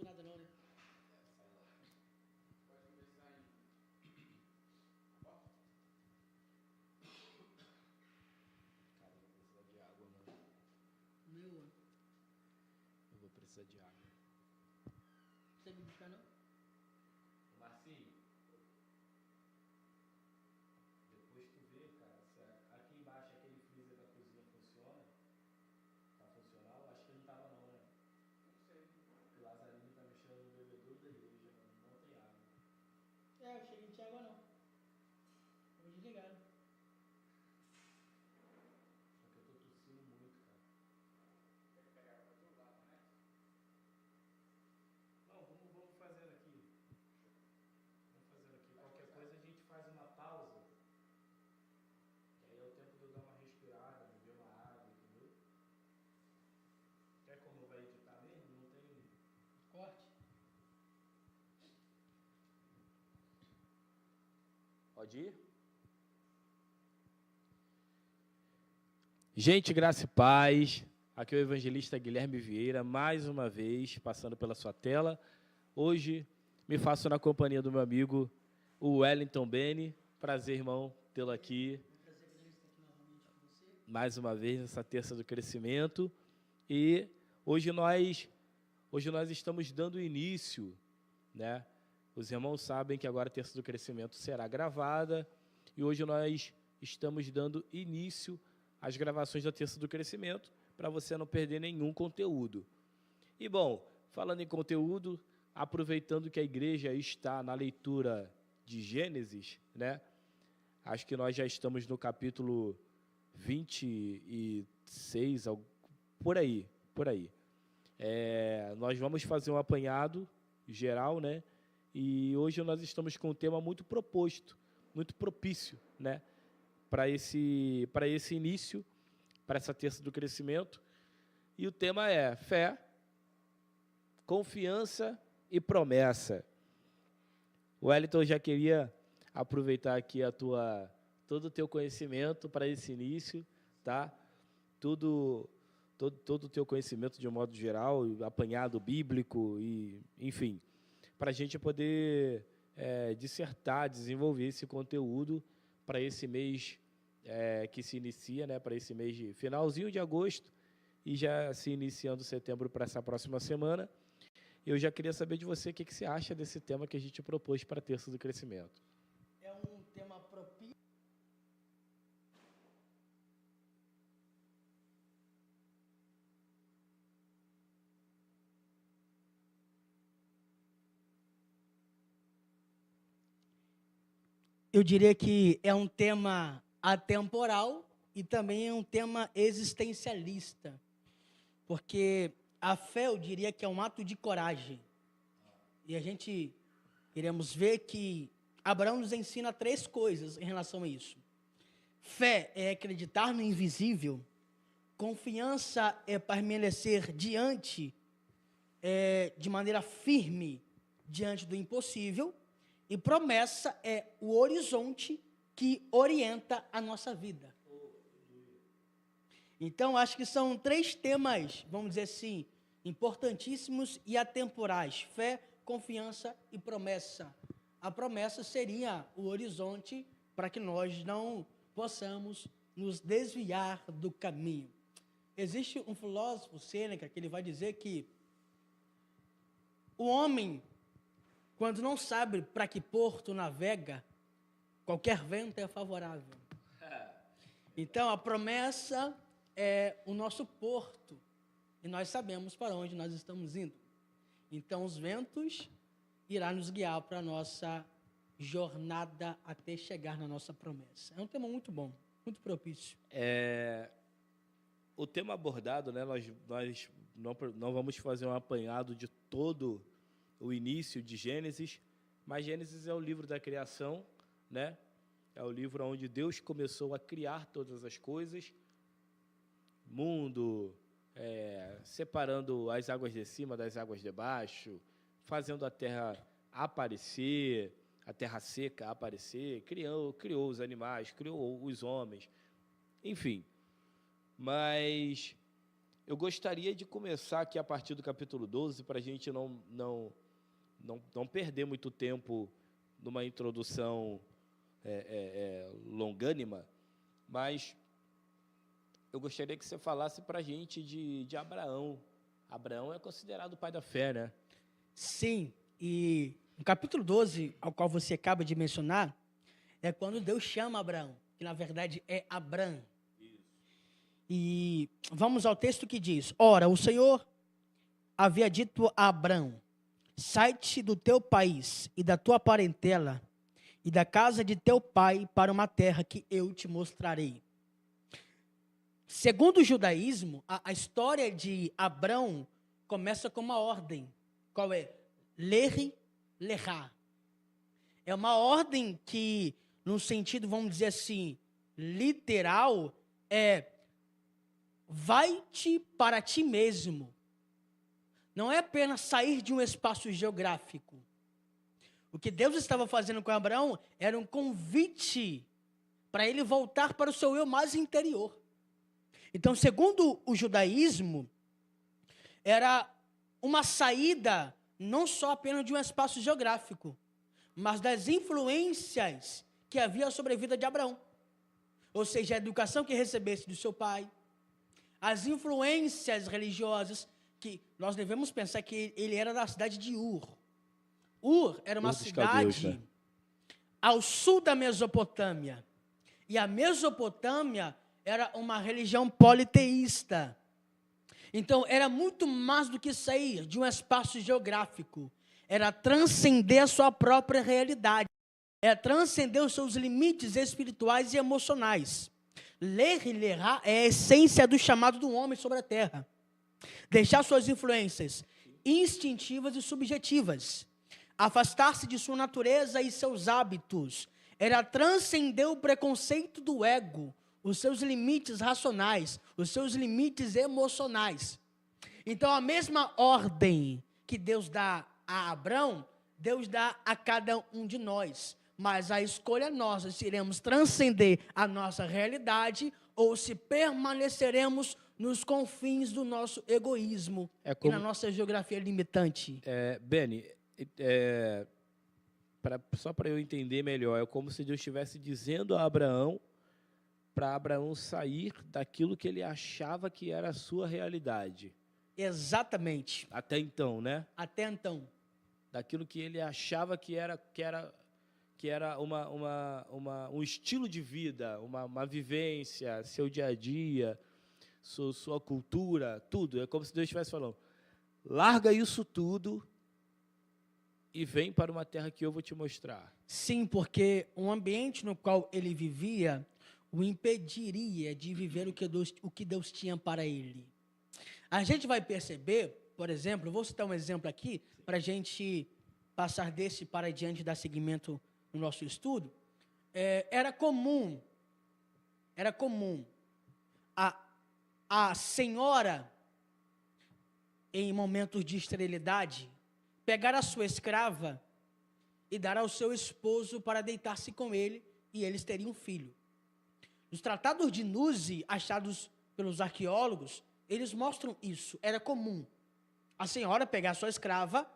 ouve nada não, né? Cara, eu vou precisar de água, mano. Meu, Eu vou precisar de água. consegue buscar não? Marcinho, depois tu vê, cara, se aqui embaixo aquele freezer da cozinha funciona, tá funcional, acho que não tava não, né? Não sei. O Lazarino tá mexendo no bebedouro da igreja, mano, não tem água. Eu cheguei de água não. Tava desligado. Só que eu tô tossindo muito, cara. Quer pegar água pra tu lá, né? Não, vamos fazendo aqui. Vamos fazendo aqui. Qualquer coisa a gente faz uma pausa. Que aí é o tempo de eu dar uma respirada, beber uma água, entendeu? Quer como vai editar mesmo? Não tem. Corte. Pode ir? Gente, graça e paz. Aqui é o evangelista Guilherme Vieira, mais uma vez, passando pela sua tela. Hoje, me faço na companhia do meu amigo, o Wellington Beni. Prazer, irmão, tê-lo aqui. Um prazer grande estar aqui novamente com você. Mais uma vez, nessa terça do crescimento. E hoje nós estamos dando início, né? Os irmãos sabem que agora a terça do crescimento será gravada. E hoje nós estamos dando início às gravações da terça do crescimento, para você não perder nenhum conteúdo. E, bom, falando em conteúdo, aproveitando que a igreja está na leitura de Gênesis, né? Acho que nós já estamos no capítulo 26, por aí. Nós vamos fazer um apanhado geral, né? E hoje nós estamos com um tema muito proposto, muito propício, né? Para esse início, para essa terça do crescimento. E o tema é fé, confiança e promessa. Wellington, já queria aproveitar aqui todo o teu conhecimento para esse início, tá? Todo o teu conhecimento de um modo geral, apanhado bíblico, e, enfim, para a gente poder dissertar, desenvolver esse conteúdo para esse mês que se inicia, né? Para esse mês de finalzinho de agosto e já se iniciando setembro para essa próxima semana. Eu já queria saber de você o que você acha desse tema que a gente propôs para a terça do crescimento. É um tema propício. Eu diria que é um tema atemporal e também é um tema existencialista, porque a fé, eu diria que é um ato de coragem. E a gente iremos ver que Abraão nos ensina 3 coisas em relação a isso. Fé é acreditar no invisível, confiança é permanecer de maneira firme diante do impossível, e promessa é o horizonte que orienta a nossa vida. Então, acho que são 3 temas, vamos dizer assim, importantíssimos e atemporais: fé, confiança e promessa. A promessa seria o horizonte para que nós não possamos nos desviar do caminho. Existe um filósofo, Sêneca, que ele vai dizer que o homem, quando não sabe para que porto navega, qualquer vento é favorável. Então, a promessa é o nosso porto, e nós sabemos para onde nós estamos indo. Então, os ventos irão nos guiar para a nossa jornada até chegar na nossa promessa. É um tema muito bom, muito propício. O tema abordado, né, nós não vamos fazer um apanhado de todo o início de Gênesis, mas Gênesis é o livro da criação, né? É o livro onde Deus começou a criar todas as coisas, mundo, separando as águas de cima das águas de baixo, fazendo a terra aparecer, a terra seca aparecer, criou os animais, criou os homens, enfim. Mas Eu gostaria de começar aqui a partir do capítulo 12, para a gente não perder muito tempo numa introdução longânima, mas eu gostaria que você falasse para a gente de Abraão. Abraão é considerado o pai da fé, né? Sim, e no capítulo 12, ao qual você acaba de mencionar, é quando Deus chama Abraão, que na verdade é Abram. E vamos ao texto que diz: Ora, o Senhor havia dito a Abraão: sai-te do teu país e da tua parentela e da casa de teu pai para uma terra que eu te mostrarei. Segundo o judaísmo, a história de Abrão começa com uma ordem. Qual é? Lehi, lehá. É uma ordem que, no sentido, vamos dizer assim, literal, é vai-te para ti mesmo. Não é apenas sair de um espaço geográfico. O que Deus estava fazendo com Abraão era um convite para ele voltar para o seu eu mais interior. Então, segundo o judaísmo, era uma saída não só apenas de um espaço geográfico, mas das influências que havia sobre a vida de Abraão. Ou seja, a educação que recebesse do seu pai, as influências religiosas, que nós devemos pensar que ele era da cidade de Ur. Ur era uma cidade ao sul da Mesopotâmia. E a Mesopotâmia era uma religião politeísta. Então, era muito mais do que sair de um espaço geográfico. Era transcender a sua própria realidade. Era transcender os seus limites espirituais e emocionais. Lehi, lehá é a essência do chamado do homem sobre a terra. Deixar suas influências instintivas e subjetivas. Afastar-se de sua natureza e seus hábitos. Era transcender o preconceito do ego, os seus limites racionais, os seus limites emocionais. Então, a mesma ordem que Deus dá a Abrão, Deus dá a cada um de nós. Mas a escolha é nossa, se iremos transcender a nossa realidade ou se permaneceremos nos confins do nosso egoísmo e na nossa geografia limitante. Beni, só para eu entender melhor, é como se Deus estivesse dizendo a Abraão, para Abraão sair daquilo que ele achava que era a sua realidade. Exatamente. Até então, né? Até então. Daquilo que ele achava que era um estilo de vida, uma vivência, seu dia a dia, sua cultura, tudo. É como se Deus estivesse falando, larga isso tudo e vem para uma terra que eu vou te mostrar. Sim, porque o ambiente no qual ele vivia o impediria de viver o que Deus tinha para ele. A gente vai perceber, por exemplo, vou citar um exemplo aqui, para a gente passar desse para diante, dar seguimento no nosso estudo. Era comum a senhora, em momentos de esterilidade, pegar a sua escrava e dar ao seu esposo para deitar-se com ele, e eles teriam um filho. Os tratados de Nuzi, achados pelos arqueólogos, eles mostram isso. Era comum a senhora pegar a sua escrava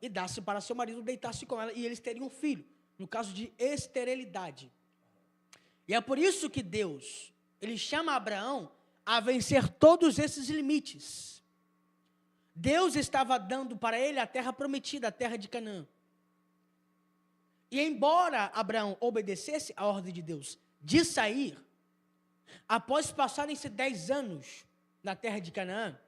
e dar-se para seu marido, deitar-se com ela, e eles teriam um filho, no caso de esterilidade. E é por isso que Deus, ele chama Abraão a vencer todos esses limites. Deus estava dando para ele a terra prometida, a terra de Canaã. E embora Abraão obedecesse a ordem de Deus de sair, após passarem-se 10 anos na terra de Canaã,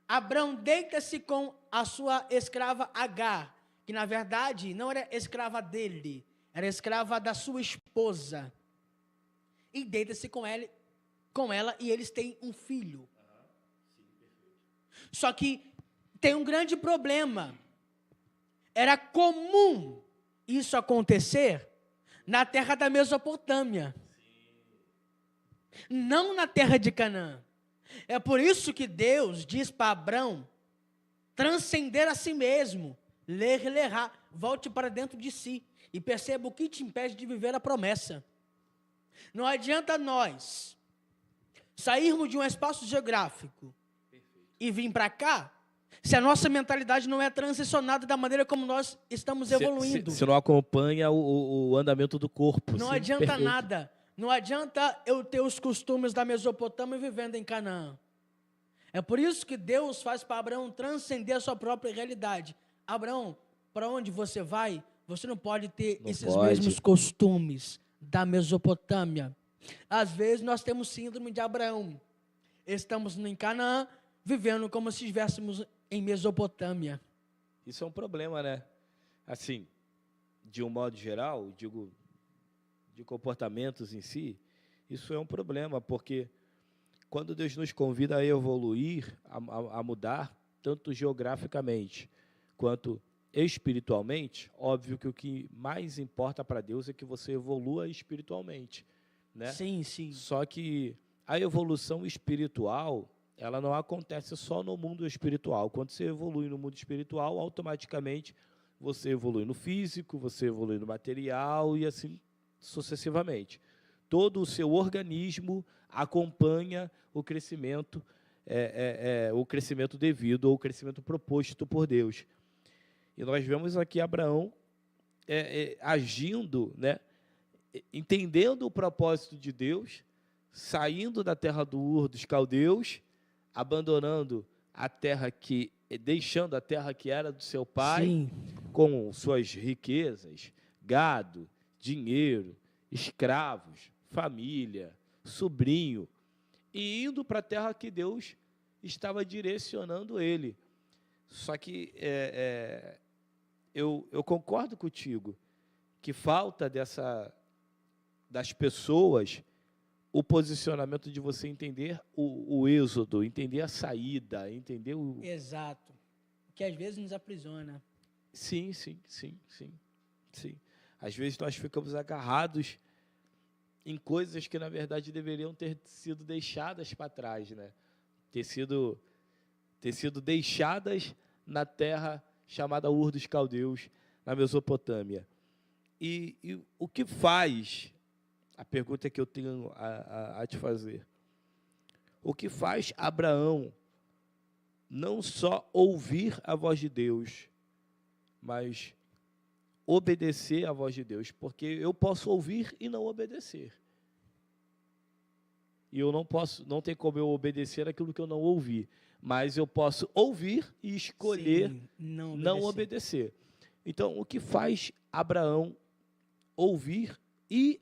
Abraão deita-se com a sua escrava Agar, que na verdade não era escrava dele, era escrava da sua esposa. E deita-se com ela e eles têm um filho. Só que tem um grande problema. Era comum isso acontecer na terra da Mesopotâmia. Não na terra de Canaã. É por isso que Deus diz para Abrão transcender a si mesmo. Lehi, lehá, volte para dentro de si e perceba o que te impede de viver a promessa. Não adianta nós sairmos de um espaço geográfico e vir para cá, se a nossa mentalidade não é transicionada da maneira como nós estamos evoluindo. Se não acompanha o andamento do corpo. Não sim, adianta perfeito. nada. Não adianta eu ter os costumes da Mesopotâmia vivendo em Canaã. É por isso que Deus faz para Abraão transcender a sua própria realidade. Abraão, para onde você vai, você não pode ter esses mesmos costumes da Mesopotâmia. Às vezes nós temos síndrome de Abraão. Estamos em Canaã, vivendo como se estivéssemos em Mesopotâmia. Isso é um problema, né? Assim, de um modo geral, digo, de comportamentos em si, isso é um problema, porque quando Deus nos convida a evoluir, a mudar, tanto geograficamente quanto espiritualmente, óbvio que o que mais importa para Deus é que você evolua espiritualmente, né? Sim, sim. Só que a evolução espiritual, ela não acontece só no mundo espiritual. Quando você evolui no mundo espiritual, automaticamente você evolui no físico, você evolui no material e assim sucessivamente. Todo o seu organismo acompanha o crescimento, o crescimento devido ou o crescimento proposto por Deus. E nós vemos aqui Abraão agindo, né, entendendo o propósito de Deus, saindo da terra do Ur dos caldeus, abandonando a terra deixando a terra que era do seu pai, Sim. com suas riquezas, gado, dinheiro, escravos, família, sobrinho, e indo para a terra que Deus estava direcionando ele. Só que eu concordo contigo que falta das pessoas o posicionamento de você entender o êxodo, entender a saída, entender o... Exato. Que às vezes nos aprisiona. Sim. Às vezes nós ficamos agarrados em coisas que, na verdade, deveriam ter sido deixadas para trás, né? Ter sido deixadas na terra chamada Ur dos Caldeus, na Mesopotâmia. E o que faz, a pergunta que eu tenho a te fazer, o que faz Abraão não só ouvir a voz de Deus, mas obedecer à voz de Deus, porque eu posso ouvir e não obedecer. E não tem como eu obedecer aquilo que eu não ouvi, mas eu posso ouvir e escolher não obedecer. Então, o que faz Abraão ouvir e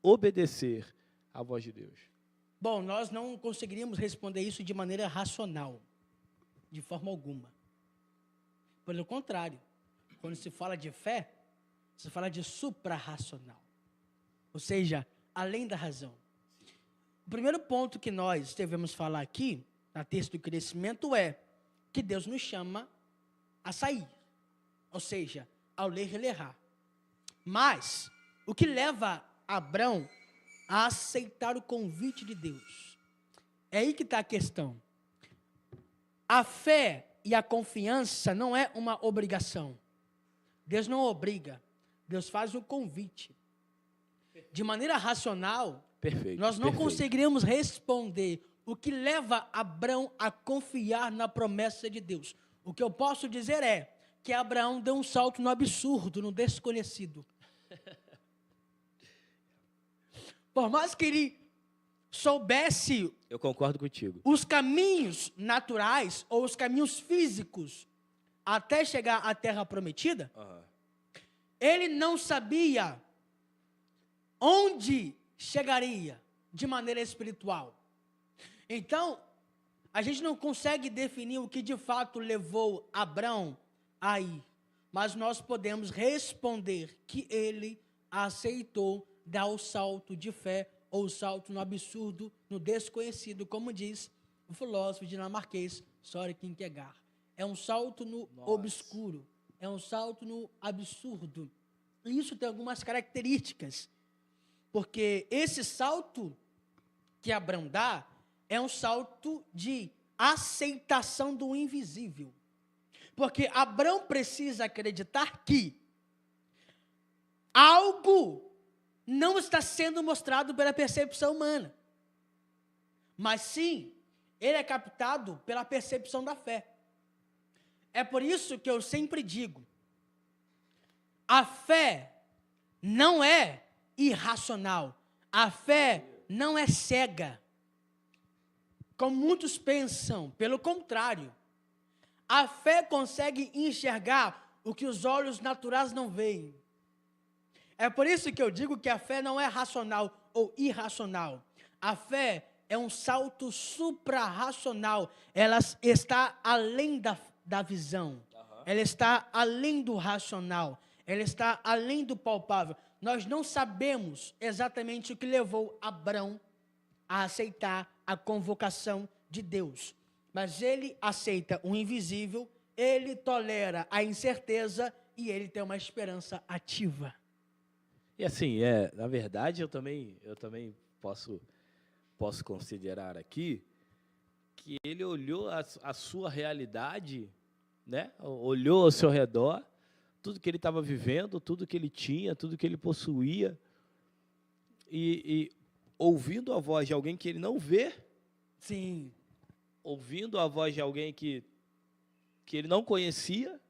obedecer à voz de Deus? Bom, nós não conseguiríamos responder isso de maneira racional, de forma alguma. Pelo contrário, quando se fala de fé, se fala de suprarracional, ou seja, além da razão. O primeiro ponto que nós devemos falar aqui, na texto do crescimento, é que Deus nos chama a sair, ou seja, ao ler e errar. Mas, o que leva Abraão a aceitar o convite de Deus? É aí que está a questão. A fé e a confiança não é uma obrigação. Deus não obriga, Deus faz um convite. De maneira racional, nós não conseguiríamos responder o que leva Abraão a confiar na promessa de Deus. O que eu posso dizer é que Abraão deu um salto no absurdo, no desconhecido. Por mais que ele soubesse... Eu concordo contigo. Os caminhos naturais ou os caminhos físicos até chegar à terra prometida, ele não sabia onde chegaria de maneira espiritual. Então, a gente não consegue definir o que de fato levou Abraão a ir, mas nós podemos responder que ele aceitou dar o salto de fé ou o salto no absurdo, no desconhecido, como diz o filósofo dinamarquês Søren Kierkegaard. É um salto no obscuro, é um salto no absurdo. E isso tem algumas características, porque esse salto que Abraão dá é um salto de aceitação do invisível. Porque Abraão precisa acreditar que algo não está sendo mostrado pela percepção humana, mas sim ele é captado pela percepção da fé. É por isso que eu sempre digo, a fé não é irracional, a fé não é cega, como muitos pensam. Pelo contrário, a fé consegue enxergar o que os olhos naturais não veem. É por isso que eu digo que a fé não é racional ou irracional. A fé é um salto suprarracional. Ela está além da visão. Ela está além do racional. Ela está além do palpável. Nós não sabemos exatamente o que levou Abrão a aceitar a convocação de Deus. Mas ele aceita o invisível, ele tolera a incerteza e ele tem uma esperança ativa. E assim, na verdade, eu também posso considerar aqui que ele olhou a sua realidade, né? Olhou ao seu redor, tudo que ele estava vivendo, tudo que ele tinha, tudo que ele possuía, e ouvindo a voz de alguém que ele não vê, sim, ouvindo a voz de alguém que ele não conhecia,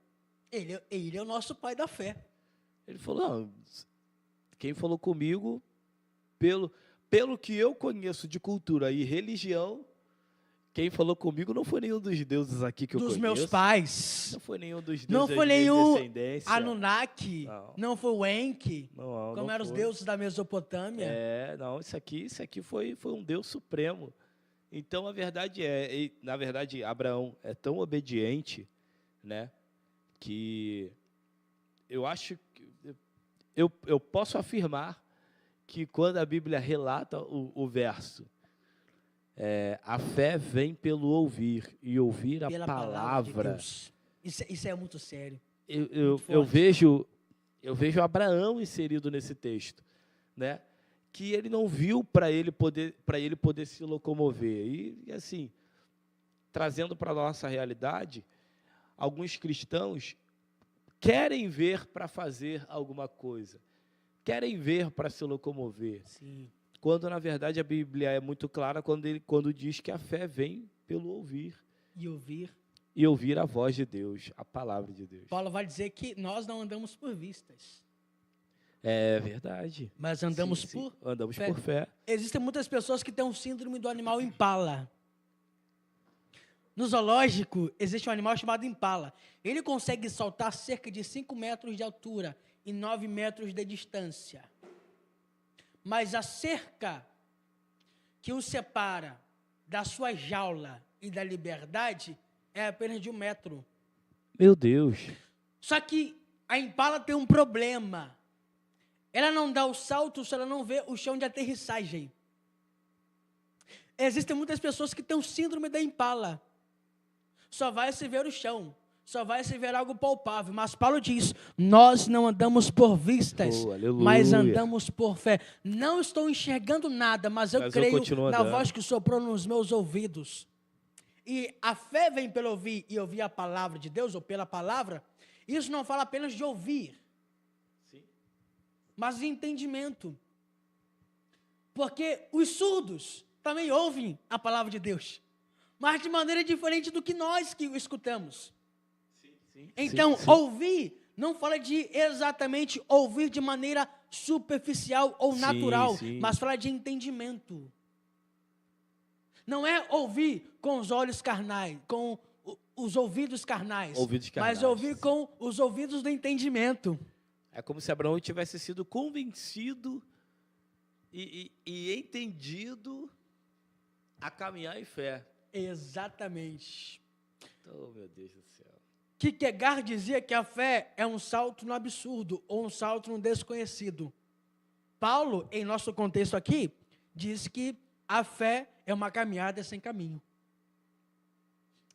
ele é o nosso pai da fé. Ele falou, não, quem falou comigo, pelo que eu conheço de cultura e religião, quem falou comigo não foi nenhum dos deuses aqui que eu conheço. Dos meus pais. Não foi nenhum dos deuses não foi da minha nenhum descendência. Anunnaki. Não foi o Enki. Como eram os deuses da Mesopotâmia. Não, isso aqui foi um Deus supremo. Então, a verdade na verdade, Abraão é tão obediente, né, que eu acho que eu posso afirmar que quando a Bíblia relata o verso, a fé vem pelo ouvir, e ouvir a palavra. De Deus. Isso é muito sério. Eu vejo Abraão inserido nesse texto, né? Que ele não viu para ele poder se locomover. E assim, trazendo para a nossa realidade, alguns cristãos querem ver para fazer alguma coisa, querem ver para se locomover. Sim. Quando, na verdade, a Bíblia é muito clara quando diz que a fé vem pelo ouvir. E ouvir a voz de Deus, a palavra de Deus. Paulo vai dizer que nós não andamos por vistas. É verdade. Mas andamos por fé. Existem muitas pessoas que têm um síndrome do animal impala. No zoológico, existe um animal chamado impala. Ele consegue saltar cerca de 5 metros de altura e 9 metros de distância. Mas a cerca que o separa da sua jaula e da liberdade é apenas de 1 metro. Meu Deus. Só que a impala tem um problema. Ela não dá o salto se ela não vê o chão de aterrissagem. Existem muitas pessoas que têm o síndrome da impala. Só vai se ver o chão, só vai se ver algo palpável. Mas Paulo diz, nós não andamos por vistas, mas andamos por fé. Não estou enxergando nada, mas eu creio na voz que soprou nos meus ouvidos. E a fé vem pelo ouvir, e ouvir a palavra de Deus, ou pela palavra. Isso não fala apenas de ouvir, sim, mas de entendimento. Porque os surdos também ouvem a palavra de Deus, mas de maneira diferente do que nós que o escutamos. Sim, então, ouvir não fala de exatamente ouvir de maneira superficial ou natural, mas fala de entendimento. Não é ouvir com os olhos carnais, com os ouvidos carnais, mas ouvir com os ouvidos do entendimento. É como se Abraão tivesse sido convencido e entendido a caminhar em fé. Exatamente. Oh, meu Deus do céu. Kierkegaard dizia que a fé é um salto no absurdo ou um salto no desconhecido. Paulo, em nosso contexto aqui, diz que a fé é uma caminhada sem caminho.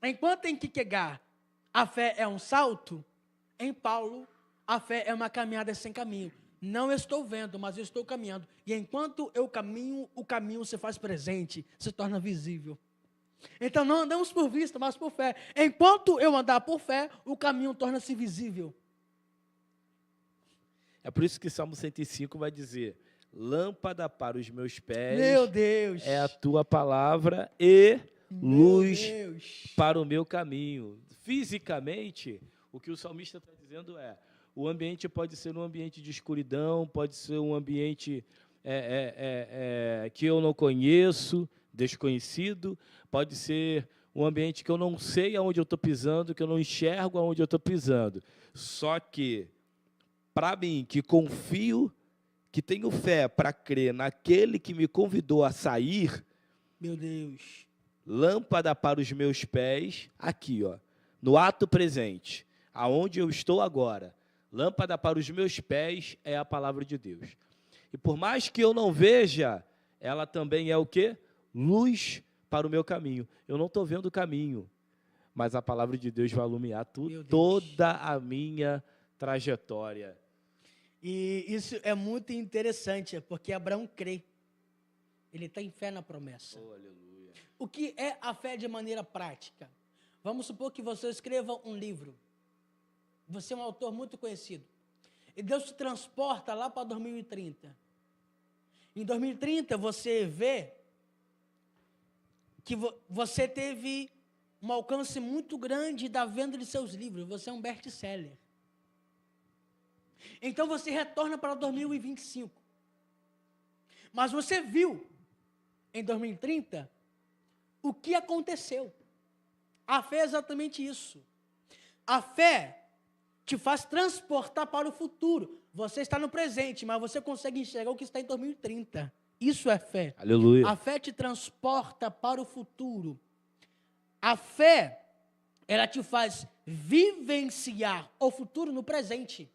Enquanto em Kierkegaard a fé é um salto, em Paulo a fé é uma caminhada sem caminho. Não estou vendo, mas eu estou caminhando. E enquanto eu caminho, o caminho se faz presente, se torna visível. Então não andamos por vista, mas por fé. Enquanto eu andar por fé, o caminho torna-se visível. É por isso que Salmo 105 vai dizer, lâmpada para os meus pés, meu Deus, é a tua palavra e luz Deus. para o meu caminho. Fisicamente, o que o salmista está dizendo é: o ambiente pode ser um ambiente de escuridão, pode ser um ambiente que eu não conheço, desconhecido, pode ser um ambiente que eu não sei aonde eu estou pisando, que eu não enxergo aonde eu estou pisando. Só que, para mim, que confio, que tenho fé para crer naquele que me convidou a sair, Meu Deus. lâmpada para os meus pés, aqui, ó, no ato presente, aonde eu estou agora, lâmpada para os meus pés é a palavra de Deus. E por mais que eu não veja, ela também é o quê? Luz para o meu caminho. Eu não estou vendo o caminho, mas a palavra de Deus vai iluminar toda a minha trajetória. E isso é muito interessante, porque Abraão crê. Ele tem fé na promessa. Oh, aleluia. O que é a fé de maneira prática? Vamos supor que você escreva um livro. Você é um autor muito conhecido. E Deus te transporta lá para 2030. Em 2030, você vê que você teve um alcance muito grande da venda de seus livros. Você é um best-seller. Então, você retorna para 2025. Mas você viu, em 2030, o que aconteceu. A fé é exatamente isso. A fé te faz transportar para o futuro. Você está no presente, mas você consegue enxergar o que está em 2030. Isso é fé. Aleluia. A fé te transporta para o futuro. A fé, ela te faz vivenciar o futuro no presente.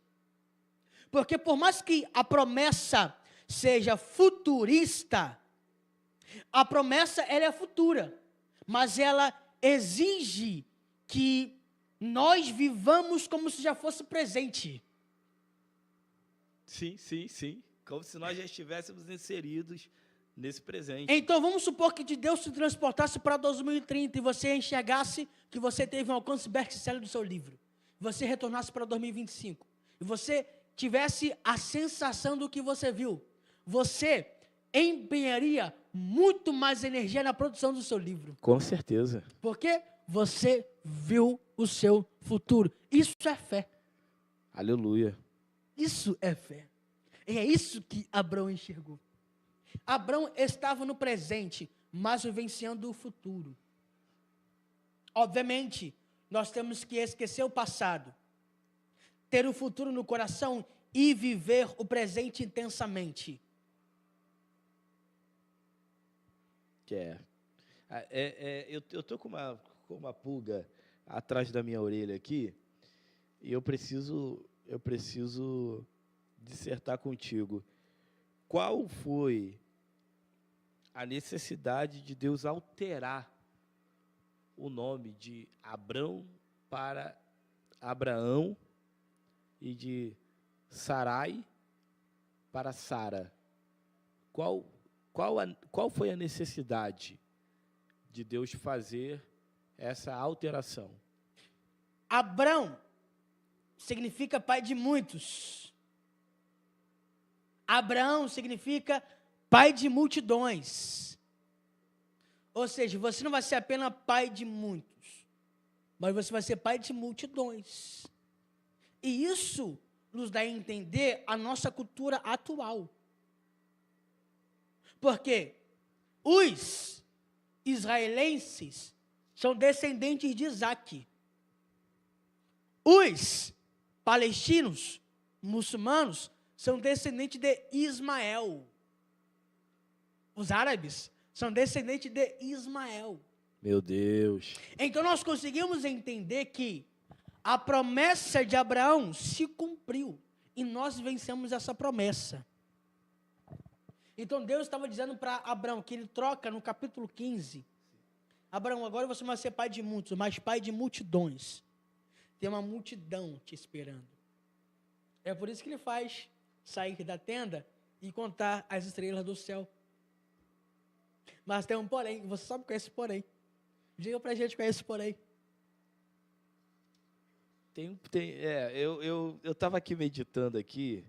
Porque por mais que a promessa seja futurista, a promessa ela é futura, mas ela exige que nós vivamos como se já fosse presente. Sim, sim, sim. Como se nós já estivéssemos inseridos nesse presente. Então, vamos supor que de Deus te transportasse para 2030 e você enxergasse que você teve um alcance best-seller do seu livro. Você retornasse para 2025 e você tivesse a sensação do que você viu. Você empenharia muito mais energia na produção do seu livro. Com certeza. Porque você viu o seu futuro. Isso é fé. Aleluia. Isso é fé. E é isso que Abraão enxergou. Abraão estava no presente, mas vivenciando o futuro. Obviamente, nós temos que esquecer o passado, ter o futuro no coração e viver o presente intensamente. Eu estou com uma pulga atrás da minha orelha aqui, e eu preciso dissertar contigo. Qual foi a necessidade de Deus alterar o nome de Abrão para Abraão e de Sarai para Sara? Qual foi a necessidade de Deus fazer essa alteração? Abrão significa pai de muitos. Abraão significa pai de multidões. Ou seja, você não vai ser apenas pai de muitos, mas você vai ser pai de multidões. E isso nos dá a entender a nossa cultura atual. Porque os israelenses são descendentes de Isaac. Os palestinos, muçulmanos, são descendentes de Ismael. Os árabes são descendentes de Ismael. Meu Deus. Então nós conseguimos entender que a promessa de Abraão se cumpriu e nós vencemos essa promessa. Então Deus estava dizendo para Abraão que ele troca no capítulo 15. Abraão, agora você vai ser pai de muitos, mas pai de multidões. Tem uma multidão te esperando. É por isso que ele faz sair da tenda e contar as estrelas do céu. Mas tem um porém, você sabe qual é esse porém. Diga pra gente qual é esse porém. Eu estava aqui meditando aqui,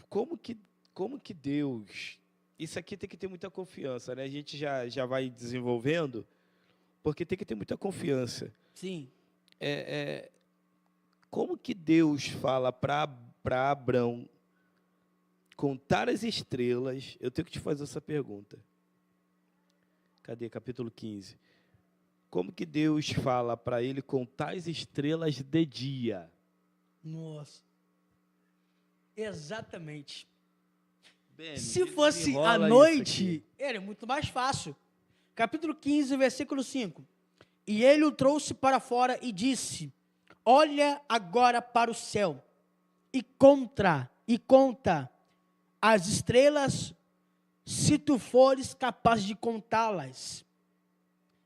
como que Deus isso aqui tem que ter muita confiança, né? A gente já vai desenvolvendo, porque tem que ter muita confiança. Sim. Como que Deus fala para Abrão contar as estrelas? Eu tenho que te fazer essa pergunta. Cadê? Capítulo 15. Como que Deus fala para ele contar as estrelas de dia? Nossa. Exatamente. Bem, se fosse à desenrola isso noite, aqui. era muito mais fácil. Capítulo 15, versículo 5. E ele o trouxe para fora e disse: olha agora para o céu e conta as estrelas, se tu fores capaz de contá-las.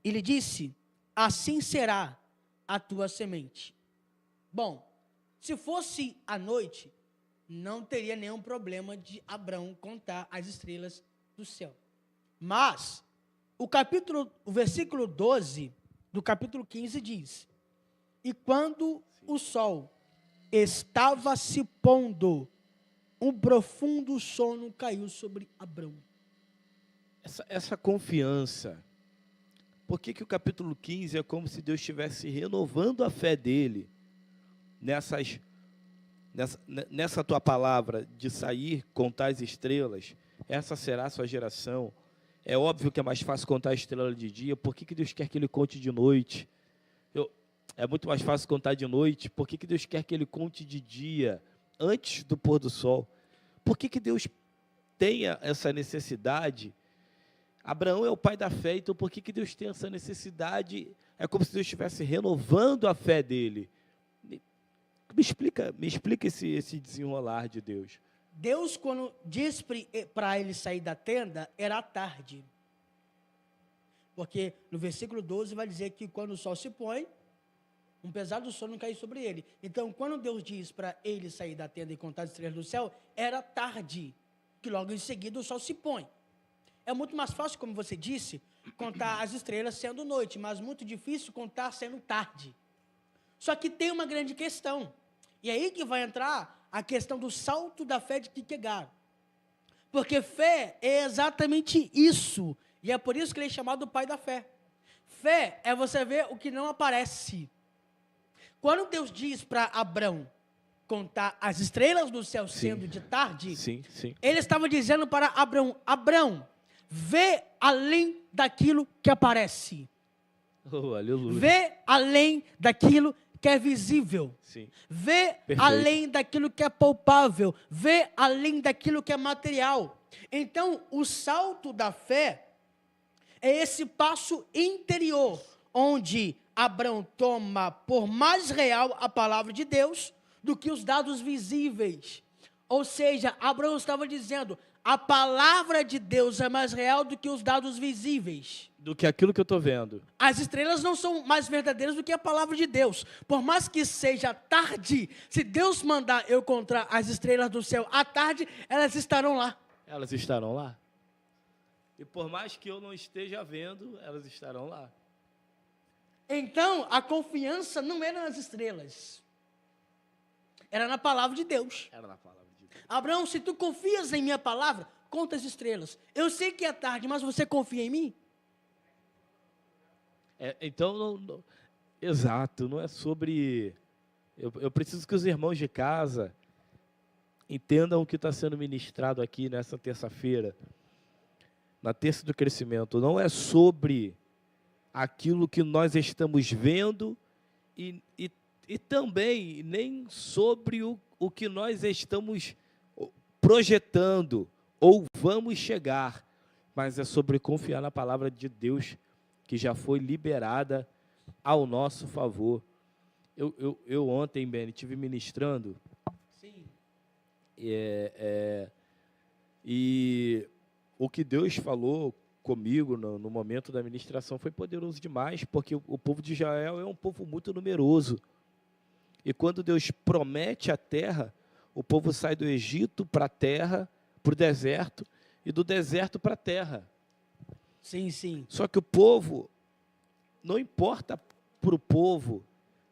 Ele disse: assim será a tua semente. Bom, se fosse à noite, não teria nenhum problema de Abrão contar as estrelas do céu. Mas o versículo 12 do capítulo 15 diz: e quando o sol estava se pondo, um profundo sono caiu sobre Abrão. Essa confiança. Por que o capítulo 15 é como se Deus estivesse renovando a fé dele nessa tua palavra de sair, contar as estrelas? Essa será a sua geração. É óbvio que é mais fácil contar a estrela de dia. Por que Deus quer que ele conte de noite? É muito mais fácil contar de noite. Por que Deus quer que ele conte de dia, antes do pôr do sol? Por que Deus tenha essa necessidade? Abraão é o pai da fé, então por que Deus tem essa necessidade? É como se Deus estivesse renovando a fé dele. Me explica esse desenrolar de Deus. Deus, quando diz para ele sair da tenda, era à tarde. Porque no versículo 12 vai dizer que quando o sol se põe, um pesado sono cai sobre ele. Então, quando Deus diz para ele sair da tenda e contar as estrelas do céu, era tarde, que logo em seguida o sol se põe. É muito mais fácil, como você disse, contar as estrelas sendo noite, mas muito difícil contar sendo tarde. Só que tem uma grande questão. E é aí que vai entrar a questão do salto da fé de Kierkegaard. Porque fé é exatamente isso. E é por isso que ele é chamado o pai da fé. Fé é você ver o que não aparece. Quando Deus diz para Abrão contar as estrelas do céu sendo de tarde, sim. Ele estava dizendo para Abrão: Abrão, vê além daquilo que aparece. Oh, aleluia. Vê além daquilo que é visível. Sim. Vê Perfeito. além daquilo que é palpável. Vê além daquilo que é material. Então, o salto da fé é esse passo interior, onde Abrão toma por mais real a palavra de Deus do que os dados visíveis. Ou seja, Abrão estava dizendo: a palavra de Deus é mais real do que os dados visíveis. Do que aquilo que eu estou vendo. As estrelas não são mais verdadeiras do que a palavra de Deus. Por mais que seja tarde, se Deus mandar eu contar as estrelas do céu à tarde, elas estarão lá. Elas estarão lá. E por mais que eu não esteja vendo, elas estarão lá. Então, a confiança não era nas estrelas. Era na palavra de Deus. Era na palavra de Deus. Abraão, se tu confias em minha palavra, conta as estrelas. Eu sei que é tarde, mas você confia em mim? Então, exato, não é sobre... Eu preciso que os irmãos de casa entendam o que está sendo ministrado aqui nessa terça-feira, na terça do crescimento. Não é sobre aquilo que nós estamos vendo e também nem sobre o que nós estamos projetando ou vamos chegar, mas é sobre confiar na palavra de Deus que já foi liberada ao nosso favor. Eu ontem, Ben, estive ministrando. Sim. E o que Deus falou comigo no momento da ministração foi poderoso demais, porque o povo de Israel é um povo muito numeroso. E quando Deus promete a terra, o povo sai do Egito para a terra, para o deserto, e do deserto para a terra. Sim, sim. Só que o povo, não importa para o povo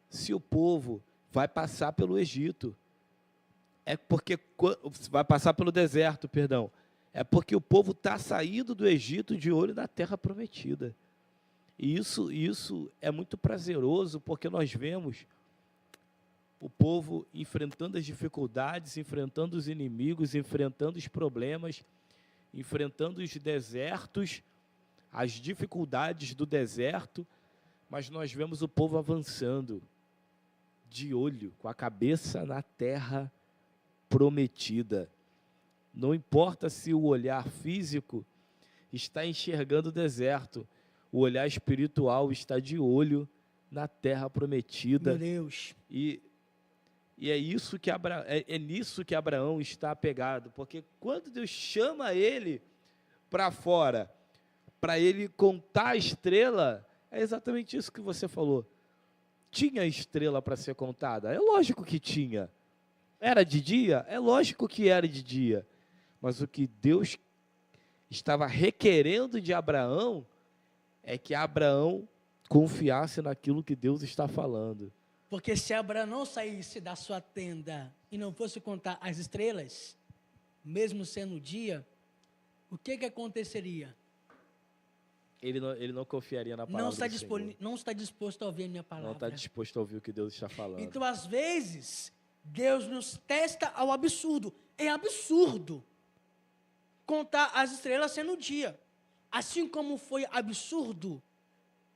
se o povo vai passar pelo Egito. É porque vai passar pelo deserto, perdão. É porque o povo está saindo do Egito de olho na terra prometida. E isso é muito prazeroso, porque nós vemos o povo enfrentando as dificuldades, enfrentando os inimigos, enfrentando os problemas, enfrentando os desertos, as dificuldades do deserto, mas nós vemos o povo avançando, de olho, com a cabeça na terra prometida. Não importa se o olhar físico está enxergando o deserto, o olhar espiritual está de olho na terra prometida. Meu Deus. E é nisso que Abraão está apegado, porque quando Deus chama ele para fora, para ele contar a estrela, é exatamente isso que você falou. Tinha estrela para ser contada? É lógico que tinha. Era de dia? É lógico que era de dia. Mas o que Deus estava requerendo de Abraão é que Abraão confiasse naquilo que Deus está falando. Porque se Abraão não saísse da sua tenda e não fosse contar as estrelas, mesmo sendo dia, o que aconteceria? Ele não confiaria na palavra do Senhor. Não está disposto a ouvir a minha palavra. Não está disposto a ouvir o que Deus está falando. Então, às vezes, Deus nos testa ao absurdo. É absurdo contar as estrelas sendo dia. Assim como foi absurdo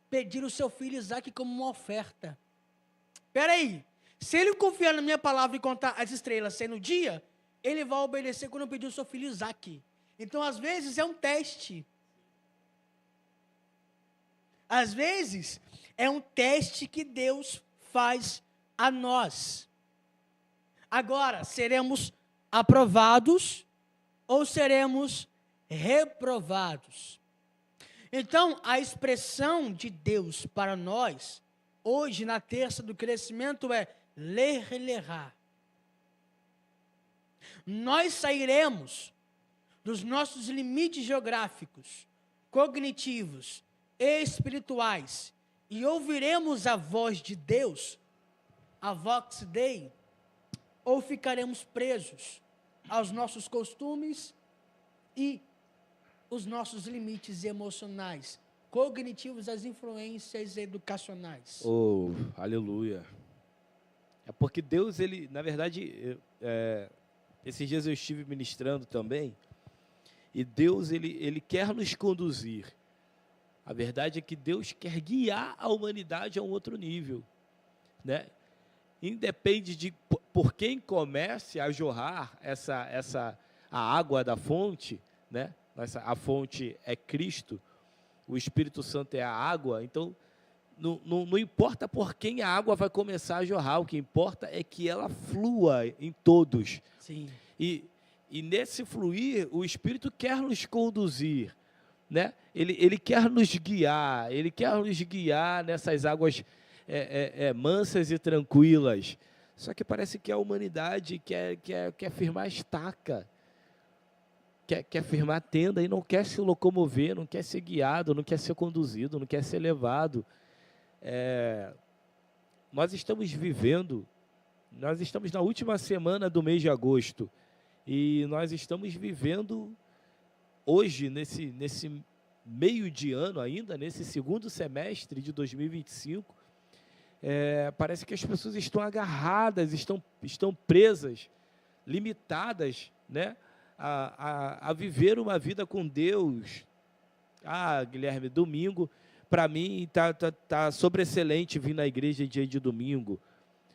pedir o seu filho Isaque como uma oferta. Espera aí, se ele confiar na minha palavra e contar as estrelas sendo dia, ele vai obedecer quando eu pedir o seu filho Isaque. Então, às vezes, é um teste. Às vezes, é um teste que Deus faz a nós. Agora, seremos aprovados ou seremos reprovados? Então, a expressão de Deus para nós, hoje, na terça do crescimento, é ler-lerá. Nós sairemos dos nossos limites geográficos, cognitivos, espirituais, e ouviremos a voz de Deus, a Vox Dei, ou ficaremos presos aos nossos costumes e os nossos limites emocionais, cognitivos, as influências educacionais. Oh, aleluia. É porque Deus, ele, na verdade, esses dias eu estive ministrando também, e Deus, ele quer nos conduzir. A verdade é que Deus quer guiar a humanidade a um outro nível, né? Independe de por quem comece a jorrar a água da fonte, né? A fonte é Cristo, o Espírito Santo é a água, então não importa por quem a água vai começar a jorrar, o que importa é que ela flua em todos. Sim. E nesse fluir, o Espírito quer nos conduzir, né? Ele quer nos guiar, nessas águas mansas e tranquilas. Só que parece que a humanidade quer firmar a estaca, quer firmar a tenda e não quer se locomover, não quer ser guiado, não quer ser conduzido, não quer ser levado. Nós estamos na última semana do mês de agosto, e nós estamos vivendo hoje, nesse meio de ano ainda, nesse segundo semestre de 2025, parece que as pessoas estão agarradas, estão presas, limitadas, né, a viver uma vida com Deus. Guilherme, domingo, para mim, tá sobreexcelente vir na igreja dia de domingo,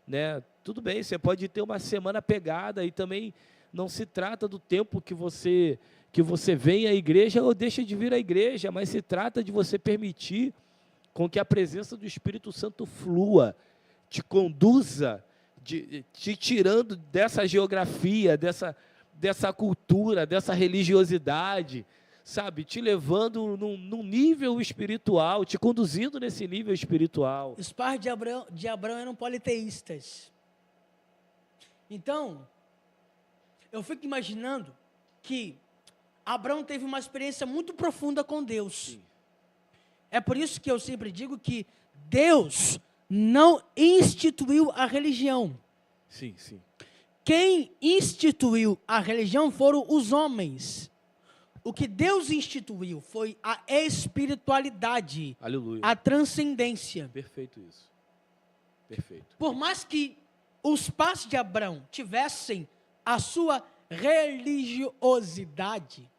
né? Tudo bem, você pode ter uma semana pegada, e também não se trata do tempo que você vem à igreja ou deixa de vir à igreja, mas se trata de você permitir com que a presença do Espírito Santo flua, te conduza, te tirando dessa geografia, dessa cultura, dessa religiosidade, sabe? Te levando num nível espiritual, te conduzindo nesse nível espiritual. Os pais de Abraão eram politeístas. Então, eu fico imaginando que Abraão teve uma experiência muito profunda com Deus. Sim. É por isso que eu sempre digo que Deus não instituiu a religião. Sim, sim. Quem instituiu a religião foram os homens. O que Deus instituiu foi a espiritualidade, Aleluia. a transcendência. Perfeito isso. Perfeito. Por mais que os pais de Abraão tivessem a sua religiosidade,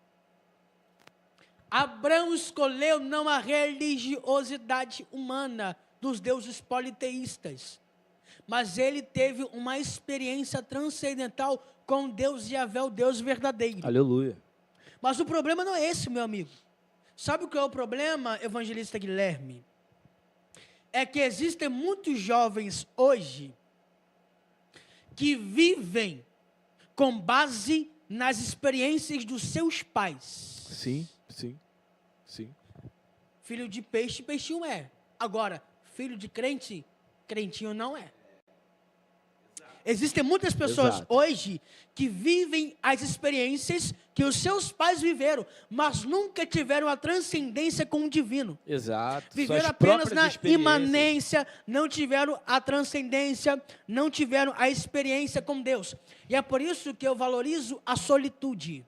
Abraão escolheu não a religiosidade humana dos deuses politeístas, mas ele teve uma experiência transcendental com Deus Yahvé, o Deus verdadeiro. Aleluia. Mas o problema não é esse, meu amigo. Sabe o que é o problema, evangelista Guilherme? É que existem muitos jovens hoje que vivem com base nas experiências dos seus pais. Sim, sim, sim. Filho de peixe, peixinho é. Agora, filho de crente, crentinho não é. Existem muitas pessoas Exato. hoje que vivem as experiências que os seus pais viveram, mas nunca tiveram a transcendência com o divino. Exato. Viveram Suas apenas próprias na experiências. imanência, não tiveram a transcendência, não tiveram a experiência com Deus. E é por isso que eu valorizo a solitude.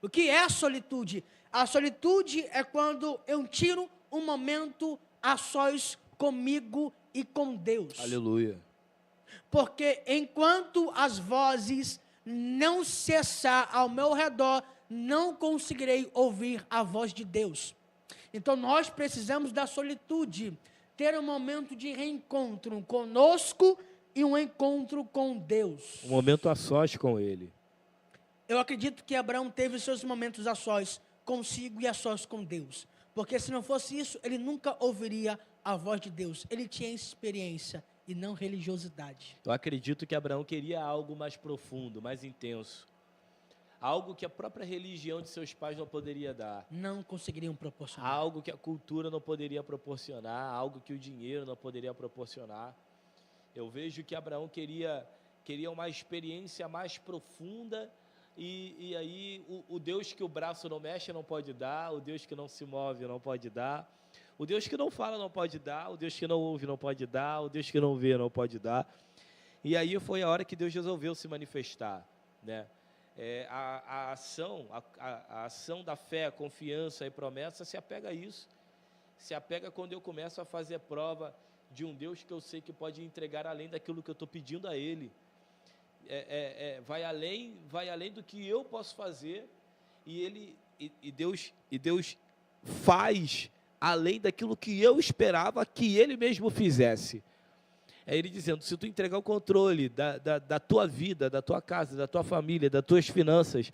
O que é a solitude? A solitude é quando eu tiro um momento a sós comigo e com Deus. Aleluia. Porque enquanto as vozes não cessar ao meu redor, não conseguirei ouvir a voz de Deus. Então nós precisamos da solitude, ter um momento de reencontro conosco e um encontro com Deus. Um momento a sós com Ele. Eu acredito que Abraão teve seus momentos a sós consigo e a sós com Deus. Porque se não fosse isso, ele nunca ouviria a voz de Deus. Ele tinha experiência e não religiosidade. Eu acredito que Abraão queria algo mais profundo, mais intenso. Algo que a própria religião de seus pais não poderia dar. Não conseguiriam proporcionar. Algo que a cultura não poderia proporcionar, algo que o dinheiro não poderia proporcionar. Eu vejo que Abraão queria uma experiência mais profunda e aí o Deus que o braço não mexe não pode dar, o Deus que não se move não pode dar, o Deus que não fala não pode dar, o Deus que não ouve não pode dar, o Deus que não vê não pode dar. E aí foi a hora que Deus resolveu se manifestar, né? A ação da fé, a confiança e promessa se apega a isso. Se apega quando eu começo a fazer prova de um Deus que eu sei que pode entregar além daquilo que eu estou pedindo a Ele. Vai além do que eu posso fazer e Deus faz além daquilo que eu esperava que Ele mesmo fizesse. É Ele dizendo, se tu entregar o controle da tua vida, da tua casa, da tua família, das tuas finanças,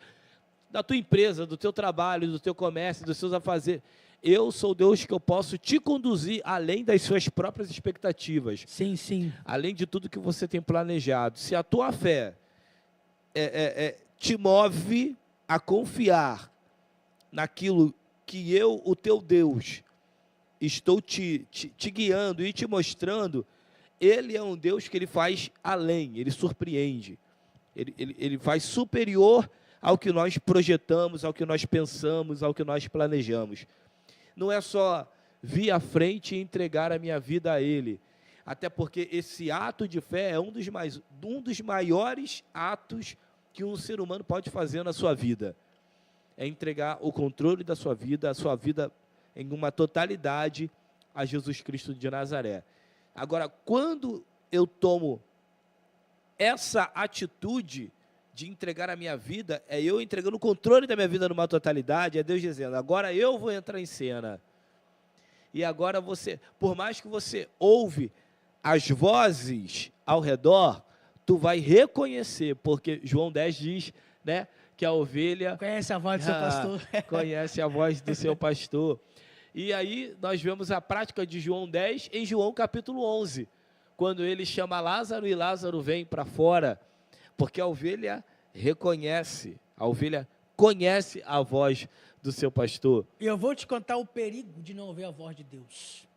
da tua empresa, do teu trabalho, do teu comércio, dos seus afazeres, eu sou Deus que eu posso te conduzir além das suas próprias expectativas. Sim, sim. Além de tudo que você tem planejado. Se a tua fé te move a confiar naquilo que eu, o teu Deus, estou te guiando e te mostrando, Ele é um Deus que Ele faz além, Ele surpreende. Ele faz superior ao que nós projetamos, ao que nós pensamos, ao que nós planejamos. Não é só vir à frente e entregar a minha vida a Ele. Até porque esse ato de fé é um dos maiores atos que um ser humano pode fazer na sua vida. É entregar o controle da sua vida, a sua vida em uma totalidade a Jesus Cristo de Nazaré. Agora, quando eu tomo essa atitude de entregar a minha vida, é eu entregando o controle da minha vida numa totalidade, é Deus dizendo, agora eu vou entrar em cena. E agora você, por mais que você ouve as vozes ao redor, tu vai reconhecer, porque João 10 diz, né, que a ovelha... Conhece a voz do seu pastor. Conhece a voz do seu pastor. E aí nós vemos a prática de João 10 em João capítulo 11, quando ele chama Lázaro e Lázaro vem para fora, porque a ovelha reconhece, a ovelha conhece a voz do seu pastor. E eu vou te contar o perigo de não ouvir a voz de Deus.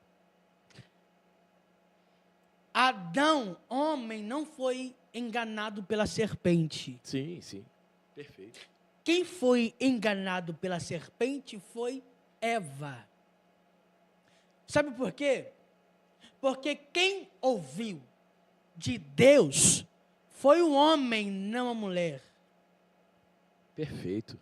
Adão, homem, não foi enganado pela serpente. Sim, sim, perfeito. Quem foi enganado pela serpente foi Eva. Sabe por quê? Porque quem ouviu de Deus foi o homem, não a mulher. Perfeito.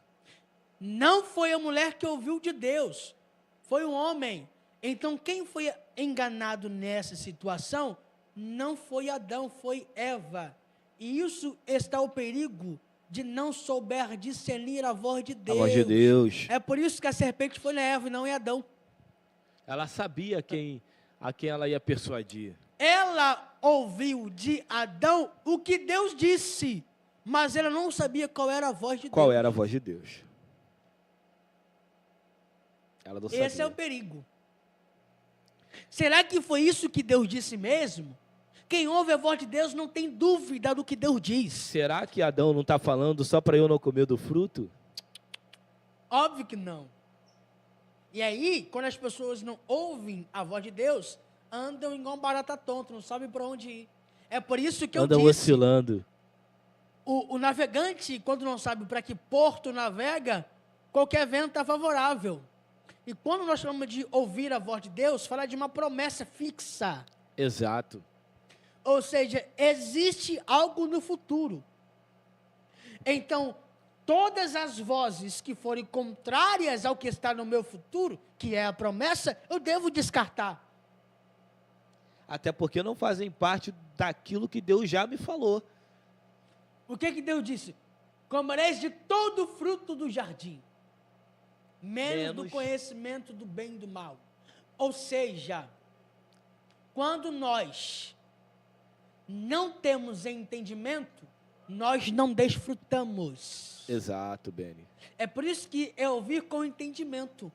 Não foi a mulher que ouviu de Deus, foi o homem. Então, quem foi enganado nessa situação não foi Adão, foi Eva. E isso está o perigo de não souber discernir a voz de Deus. A voz de Deus. É por isso que a serpente foi na Eva e não em Adão. Ela sabia a quem ela ia persuadir. Ela ouviu de Adão o que Deus disse, mas ela não sabia qual era a voz de Deus. Qual era a voz de Deus? Ela não sabia. Esse é o perigo. Será que foi isso que Deus disse mesmo? Quem ouve a voz de Deus não tem dúvida do que Deus diz. Será que Adão não está falando só para eu não comer do fruto? Óbvio que não. E aí, quando as pessoas não ouvem a voz de Deus, andam igual barata tonta, não sabem para onde ir. É por isso que Andam eu disse, oscilando. o navegante, quando não sabe para que porto navega, qualquer vento está favorável. E quando nós falamos de ouvir a voz de Deus, fala de uma promessa fixa. Exato. Ou seja, existe algo no futuro. Então, todas as vozes que forem contrárias ao que está no meu futuro, que é a promessa, eu devo descartar. Até porque não fazem parte daquilo que Deus já me falou. O que Deus disse? Comereis de todo o fruto do jardim, menos do conhecimento do bem e do mal. Ou seja, quando nós não temos entendimento, nós não desfrutamos. Exato, Beni. É por isso que é ouvir com entendimento,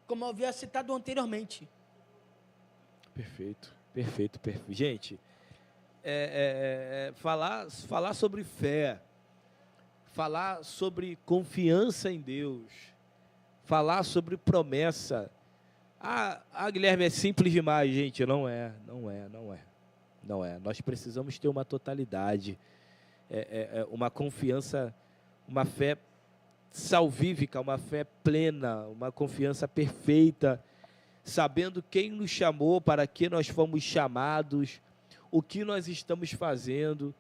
como eu havia citado anteriormente. Perfeito, perfeito, perfeito. Gente, falar sobre fé, falar sobre confiança em Deus, falar sobre promessa. Guilherme, é simples demais, gente. Não é. Nós precisamos ter uma totalidade, uma confiança, uma fé salvífica, uma fé plena, uma confiança perfeita, sabendo quem nos chamou, para que nós fomos chamados, o que nós estamos fazendo,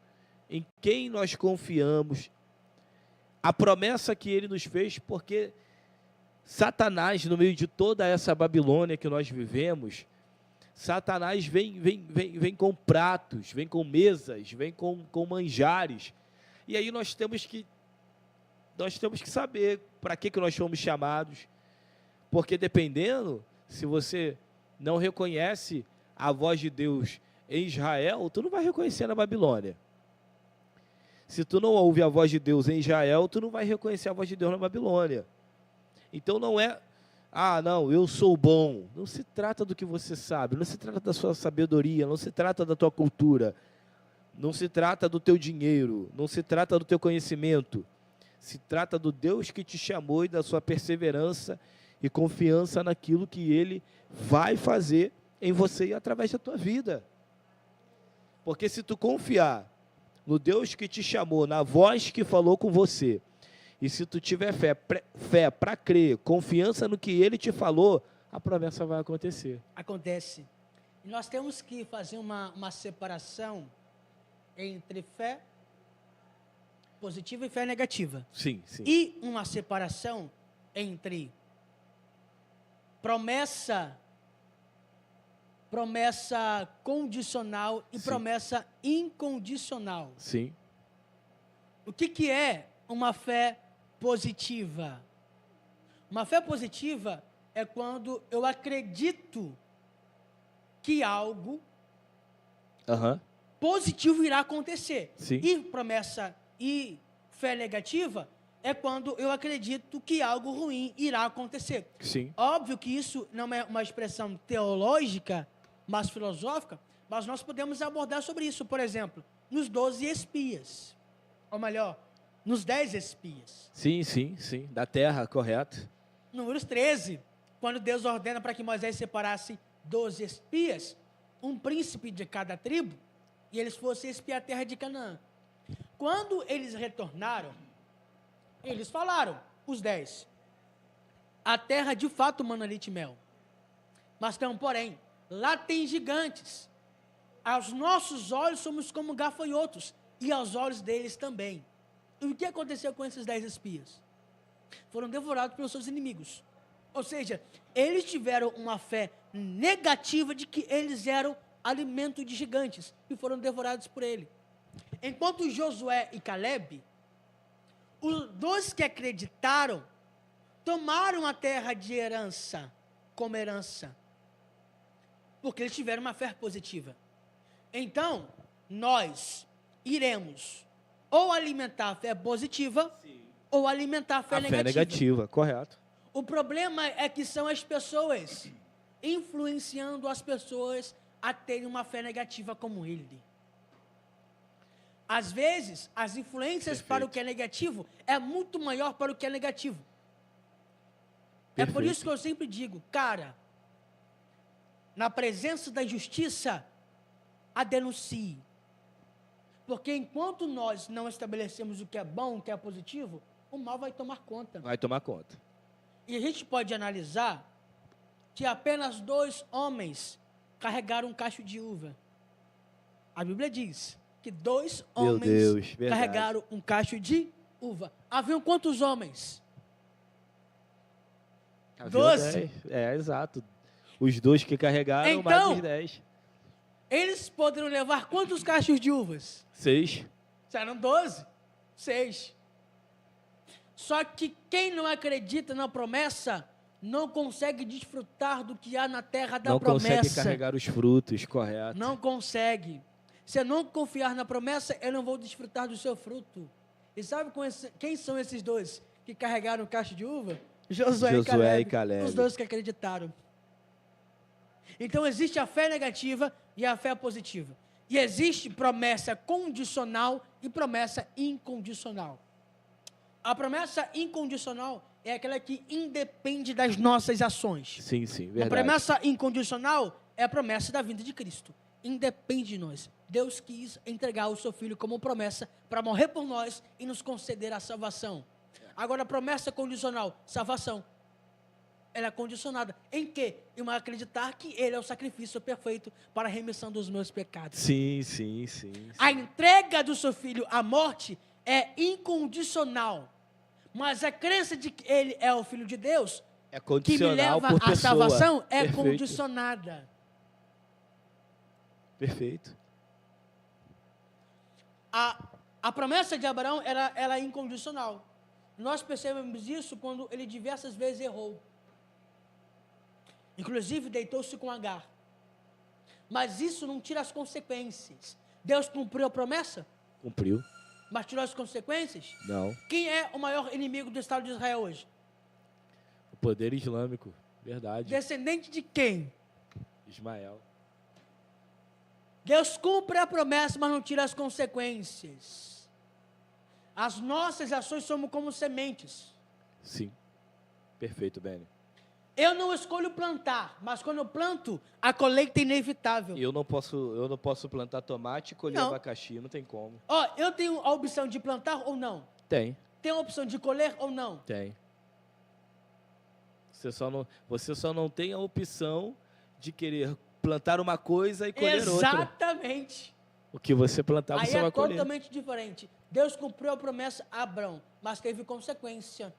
em quem nós confiamos, a promessa que Ele nos fez, porque Satanás, no meio de toda essa Babilônia que nós vivemos, Satanás vem com pratos, vem com mesas, vem com manjares. E aí nós temos que saber para que nós fomos chamados. Porque dependendo, se você não reconhece a voz de Deus em Israel, tu não vai reconhecer na Babilônia. Se tu não ouve a voz de Deus em Israel, tu não vai reconhecer a voz de Deus na Babilônia. Então não é... não, eu sou bom. Não se trata do que você sabe, não se trata da sua sabedoria, não se trata da tua cultura, não se trata do teu dinheiro, não se trata do teu conhecimento. Se trata do Deus que te chamou e da sua perseverança e confiança naquilo que Ele vai fazer em você e através da tua vida. Porque se tu confiar no Deus que te chamou, na voz que falou com você, e se tu tiver fé para crer, confiança no que Ele te falou, a promessa vai acontecer. Acontece. E nós temos que fazer uma separação entre fé positiva e fé negativa. Sim, sim. E uma separação entre promessa condicional e Sim. promessa incondicional. Sim. O que é uma fé positiva? Uma fé positiva é quando eu acredito que algo positivo irá acontecer. Sim. E promessa e fé negativa é quando eu acredito que algo ruim irá acontecer. Sim. Óbvio que isso não é uma expressão teológica, mas filosófica, mas nós podemos abordar sobre isso, por exemplo, nos 12 espias. Ou melhor, nos 10 espias. Sim, da terra, correto. Números 13, quando Deus ordena para que Moisés separasse 12 espias, um príncipe de cada tribo, e eles fossem espiar a terra de Canaã. Quando eles retornaram, eles falaram, os 10, a terra de fato mana leite e mel. Mas não, porém, lá tem gigantes. Aos nossos olhos somos como gafanhotos, e aos olhos deles também. E o que aconteceu com esses 10 espias? foram devorados pelos seus inimigos. Ou seja, eles tiveram uma fé negativa de que eles eram alimento de gigantes e foram devorados por ele. Enquanto Josué e Caleb, os dois que acreditaram, tomaram a terra de herança, como herança, porque eles tiveram uma fé positiva. Então, nós iremos ou alimentar a fé positiva, sim, ou alimentar a fé negativa. A fé negativa, correto. O problema é que são as pessoas influenciando as pessoas a terem uma fé negativa como ele. Às vezes, as influências para o que é negativo é muito maior para o que é negativo. Perfeito. É por isso que eu sempre digo, cara, na presença da justiça, a denuncie. Porque enquanto nós não estabelecemos o que é bom, o que é positivo, o mal vai tomar conta. Vai tomar conta. E a gente pode analisar que apenas 2 homens carregaram um cacho de uva. A Bíblia diz que 2 homens carregaram um cacho de uva. Haviam quantos homens? Havia 12. Exato. Os 2 que carregaram, então, mais os 10. Eles poderiam levar quantos cachos de uvas? 6. Eram 12? 6. Só que quem não acredita na promessa não consegue desfrutar do que há na terra da promessa. Não consegue carregar os frutos, correto. Não consegue. Se eu não confiar na promessa, eu não vou desfrutar do seu fruto. E sabe quem são esses 2 que carregaram o cacho de uva? Josué e Caleb. Os 2 que acreditaram. Então existe a fé negativa e a fé positiva. E existe promessa condicional e promessa incondicional. A promessa incondicional é aquela que independe das nossas ações. Sim, verdade. A promessa incondicional é a promessa da vinda de Cristo. Independe de nós. Deus quis entregar o seu Filho como promessa para morrer por nós e nos conceder a salvação. Agora, a promessa condicional, salvação, ela é condicionada. Em quê? Em acreditar que Ele é o sacrifício perfeito para a remissão dos meus pecados. Sim. A entrega do seu Filho à morte é incondicional. Mas a crença de que Ele é o Filho de Deus, é que me leva à salvação, é condicionada. Perfeito. A promessa de Abraão ela é incondicional. Nós percebemos isso quando ele diversas vezes errou. Inclusive, deitou-se com Agar. Mas isso não tira as consequências. Deus cumpriu a promessa? Cumpriu. Mas tirou as consequências? Não. Quem é o maior inimigo do Estado de Israel hoje? O poder islâmico, verdade. Descendente de quem? Ismael. Deus cumpre a promessa, mas não tira as consequências. As nossas ações somos como sementes. Sim. Perfeito, Benny. Eu não escolho plantar, mas quando eu planto, a colheita é inevitável. Eu não posso plantar tomate e colher abacaxi, não tem como. Eu tenho a opção de plantar ou não? Tem. Tem a opção de colher ou não? Tem. Você só não tem a opção de querer plantar uma coisa e colher outra. Exatamente. O que você plantar, você vai colher. Aí é totalmente diferente. Deus cumpriu a promessa a Abraão, mas teve consequência.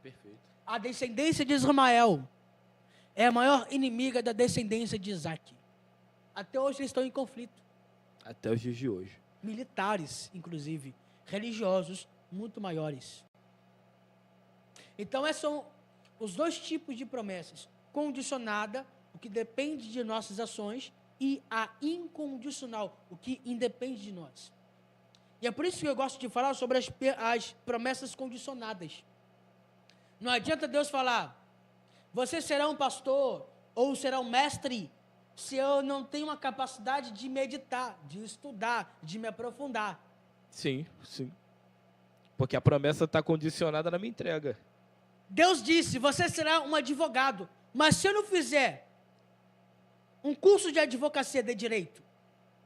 Perfeito. A descendência de Ismael é a maior inimiga da descendência de Isaac. Até hoje eles estão em conflito. Até os dias de hoje. Militares, inclusive. Religiosos, muito maiores. Então, esses são os 2 tipos de promessas. Condicionada, o que depende de nossas ações, e a incondicional, o que independe de nós. E é por isso que eu gosto de falar sobre as promessas condicionadas. Não adianta Deus falar, você será um pastor ou será um mestre, se eu não tenho uma capacidade de meditar, de estudar, de me aprofundar. Sim. Porque a promessa está condicionada na minha entrega. Deus disse, você será um advogado, mas se eu não fizer um curso de advocacia de direito,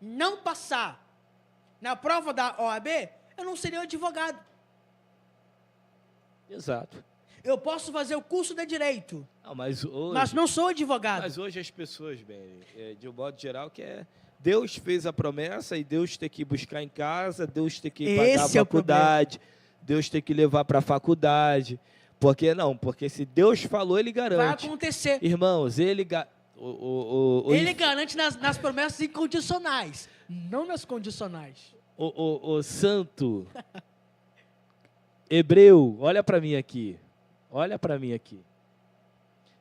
não passar na prova da OAB, eu não seria um advogado. Exato. Eu posso fazer o curso de direito, mas não sou advogado. Mas hoje as pessoas, de um modo geral, Deus fez a promessa e Deus tem que buscar em casa, Deus tem que pagar a faculdade, Deus tem que levar para a faculdade. Porque não, porque se Deus falou, Ele garante. Vai acontecer. Irmãos, Ele Ele garante nas promessas incondicionais, não nas condicionais. O santo hebreu, olha para mim aqui. Olha para mim aqui.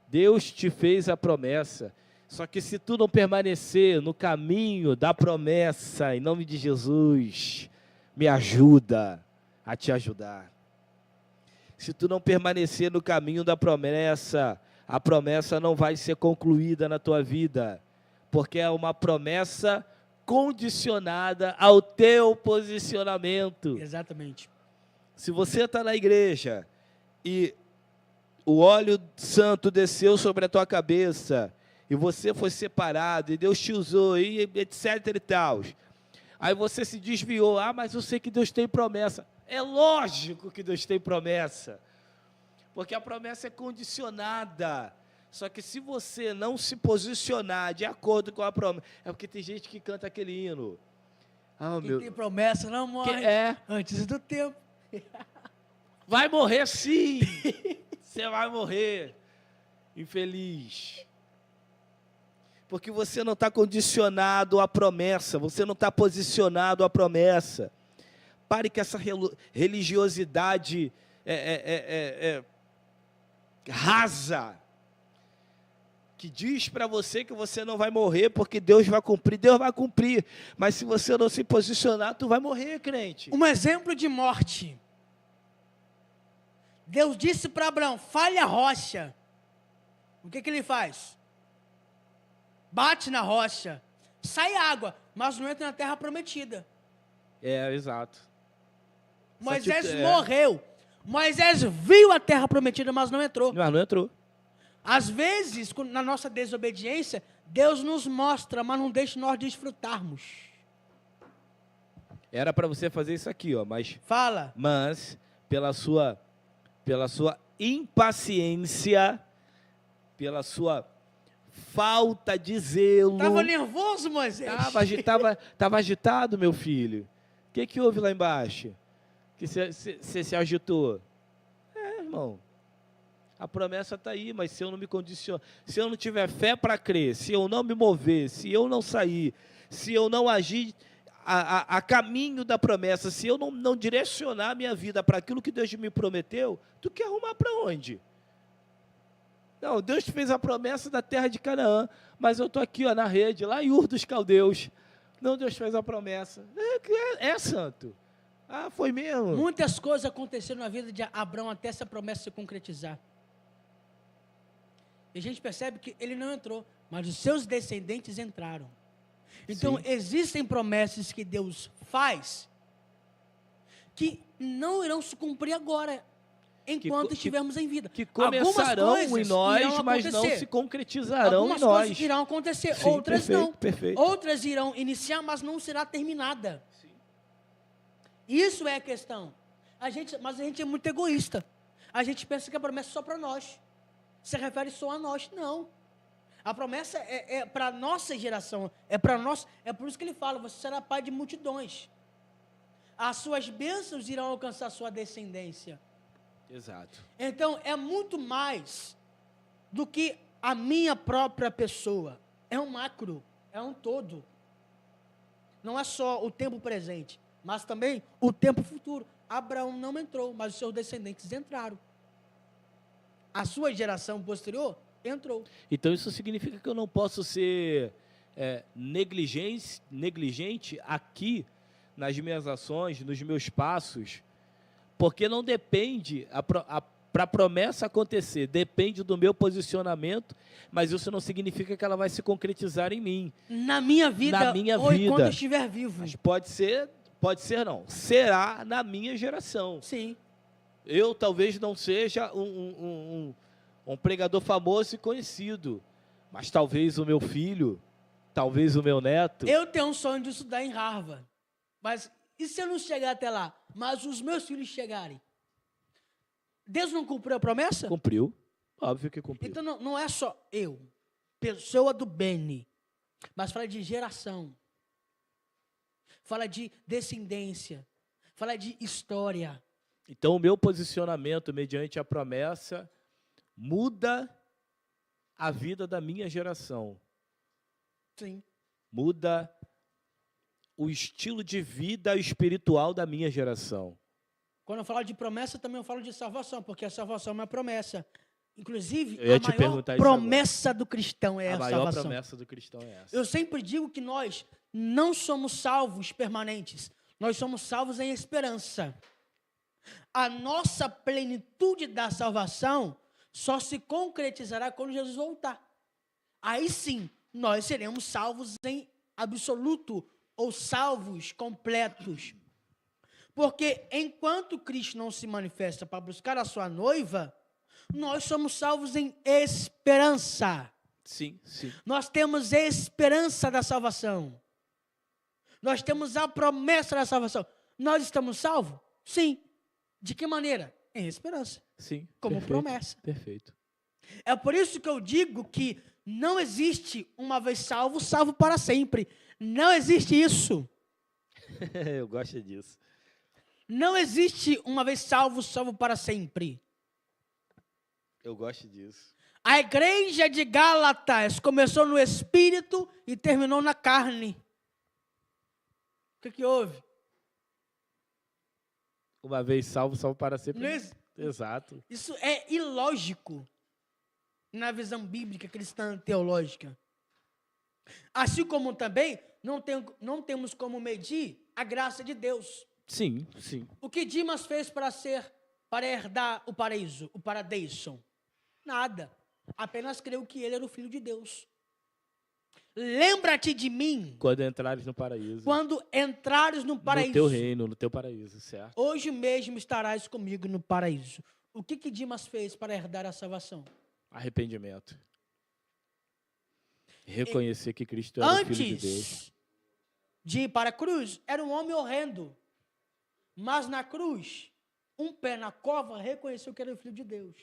Deus te fez a promessa. Só que se tu não permanecer no caminho da promessa, em nome de Jesus, me ajuda a te ajudar. Se tu não permanecer no caminho da promessa, a promessa não vai ser concluída na tua vida, porque é uma promessa condicionada ao teu posicionamento. Exatamente. Se você está na igreja e o óleo santo desceu sobre a tua cabeça, e você foi separado, e Deus te usou, e etc e tal, aí você se desviou, mas eu sei que Deus tem promessa. É lógico que Deus tem promessa, porque a promessa é condicionada. Só que se você não se posicionar de acordo com a promessa, é porque tem gente que canta aquele hino. Quem tem promessa não morre antes do tempo. Vai morrer sim, você vai morrer, infeliz. Porque você não está condicionado à promessa, você não está posicionado à promessa. Pare com essa religiosidade rasa, que diz para você que você não vai morrer porque Deus vai cumprir, mas se você não se posicionar, tu vai morrer, crente. Um exemplo de morte. Deus disse para Abraão, fale a rocha. O que ele faz? Bate na rocha, sai água, mas não entra na terra prometida. Exato. Moisés morreu. Moisés viu a terra prometida, mas não entrou. Mas não entrou. Às vezes, na nossa desobediência, Deus nos mostra, mas não deixa nós desfrutarmos. Era para você fazer isso aqui, mas... Fala. Mas, pela sua impaciência, pela sua falta de zelo... Estava nervoso, Moisés? Estava agitado, meu filho. O que houve lá embaixo? Que você se agitou? Irmão, a promessa está aí, mas se eu não me condicionar, se eu não tiver fé para crer, se eu não me mover, se eu não sair, se eu não agir a caminho da promessa, se eu não direcionar a minha vida para aquilo que Deus me prometeu, tu quer arrumar para onde? Não, Deus fez a promessa da terra de Canaã, mas eu estou aqui na rede, lá em Ur dos Caldeus. Não, Deus fez a promessa. Santo. Foi mesmo. Muitas coisas aconteceram na vida de Abraão até essa promessa se concretizar. E a gente percebe que ele não entrou, mas os seus descendentes entraram. Então, existem promessas que Deus faz que não irão se cumprir agora, enquanto estivermos em vida. Que começarão em nós, mas não se concretizarão em nós. Algumas coisas irão acontecer, outras não. Perfeito. Outras irão iniciar, mas não será terminada. Sim. Isso é a questão. Mas a gente é muito egoísta. A gente pensa que a promessa é só para nós. Se refere só a nós. Não. A promessa é para a nossa geração. É para nós. É por isso que ele fala, você será pai de multidões. As suas bênçãos irão alcançar a sua descendência. Exato. Então, é muito mais do que a minha própria pessoa. É um macro, é um todo. Não é só o tempo presente, mas também o tempo futuro. Abraão não entrou, mas os seus descendentes entraram. A sua geração posterior entrou. Então, isso significa que eu não posso ser negligente aqui nas minhas ações, nos meus passos, porque não depende, para a promessa acontecer, depende do meu posicionamento, mas isso não significa que ela vai se concretizar em mim. Na minha vida, ou enquanto eu estiver vivo. Mas pode ser não. Será na minha geração. Sim. Eu talvez não seja um pregador famoso e conhecido, mas talvez o meu filho, talvez o meu neto. Eu tenho um sonho de estudar em Harvard, mas e se eu não chegar até lá? Mas os meus filhos chegarem? Deus não cumpriu a promessa? Cumpriu, óbvio que cumpriu. Então não é só eu, pessoa do bem, mas fala de geração, fala de descendência, fala de história, Então, o meu posicionamento mediante a promessa muda a vida da minha geração. Sim. Muda o estilo de vida espiritual da minha geração. Quando eu falo de promessa, também eu falo de salvação, porque a salvação é uma promessa. Inclusive, Eu ia a te maior perguntar isso promessa do cristão é A a maior salvação. promessa do cristão é essa. Eu sempre digo que nós não somos salvos permanentes. Nós somos salvos em esperança. A nossa plenitude da salvação só se concretizará quando Jesus voltar. Aí sim, nós seremos salvos em absoluto ou salvos completos. Porque enquanto Cristo não se manifesta para buscar a sua noiva, nós somos salvos em esperança. Sim, sim. Nós temos esperança da salvação. Nós temos a promessa da salvação. Nós estamos salvos? Sim. De que maneira? Em esperança. Sim. Como perfeito, promessa. Perfeito. É por isso que eu digo que não existe uma vez salvo, salvo para sempre. Não existe isso. Eu gosto disso. Não existe uma vez salvo, salvo para sempre. Eu gosto disso. A igreja de Gálatas começou no espírito e terminou na carne. O que houve? Uma vez salvo, salvo para sempre. Exato. Isso é ilógico na visão bíblica cristã teológica. Assim como também não temos como medir a graça de Deus. Sim, sim. O que Dimas fez para herdar o paraíso, o paradeiso? Nada. Apenas creu que ele era o filho de Deus. Lembra-te de mim. Quando entrares no paraíso. Quando entrares no paraíso. No teu reino, no teu paraíso, certo? Hoje mesmo estarás comigo no paraíso. O que Dimas fez para herdar a salvação? Arrependimento. Reconhecer que Cristo era o Filho de Deus. Antes de ir para a cruz, era um homem horrendo. Mas na cruz, um pé na cova, reconheceu que era o Filho de Deus.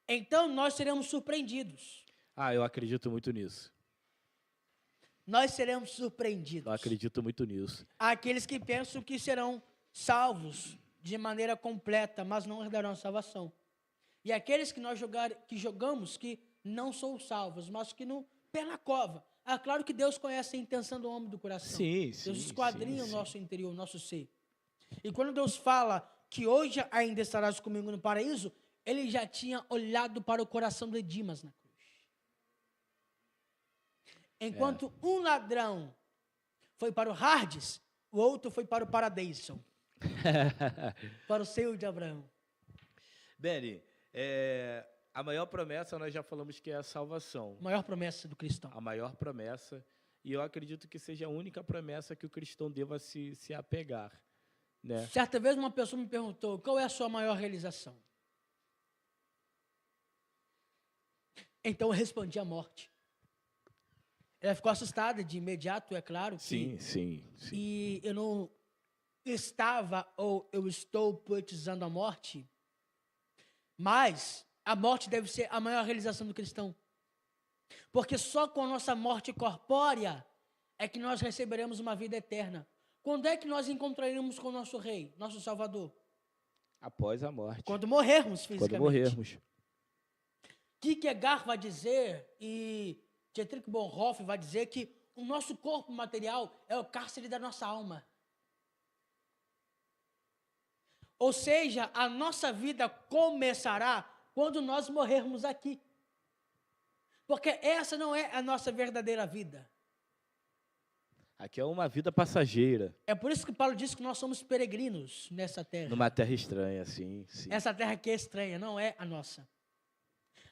Então, nós seremos surpreendidos. Eu acredito muito nisso. Nós seremos surpreendidos. Eu acredito muito nisso. Há aqueles que pensam que serão salvos de maneira completa, mas não herdarão a salvação. E aqueles que jogamos que não são salvos, mas que no pé na cova. Claro que Deus conhece a intenção do homem do coração. Sim, Deus esquadrinha o nosso sim. interior, o nosso ser. E quando Deus fala que hoje ainda estarás comigo no paraíso, ele já tinha olhado para o coração de Dimas na cruz. Enquanto um ladrão foi para o Hades, o outro foi para o paraíso. Para o seio de Abraão. Beni, a maior promessa nós já falamos que é a salvação. A maior promessa do cristão. A maior promessa. E eu acredito que seja a única promessa que o cristão deva se apegar. Né? Certa vez uma pessoa me perguntou, qual é a sua maior realização? Então eu respondi a morte. Ela ficou assustada de imediato, é claro. Que, sim. E eu não estava ou eu estou poetizando a morte, mas a morte deve ser a maior realização do cristão. Porque só com a nossa morte corpórea é que nós receberemos uma vida eterna. Quando é que nós encontraremos com o nosso Rei, nosso Salvador? Após a morte. Quando morrermos fisicamente. Quando morrermos. Kierkegaard vai dizer, e Dietrich Bonhoeffer vai dizer que o nosso corpo material é o cárcere da nossa alma. Ou seja, a nossa vida começará quando nós morrermos aqui. Porque essa não é a nossa verdadeira vida. Aqui é uma vida passageira. É por isso que Paulo diz que nós somos peregrinos nessa terra. Numa terra estranha, sim. Essa terra aqui é estranha, não é a nossa.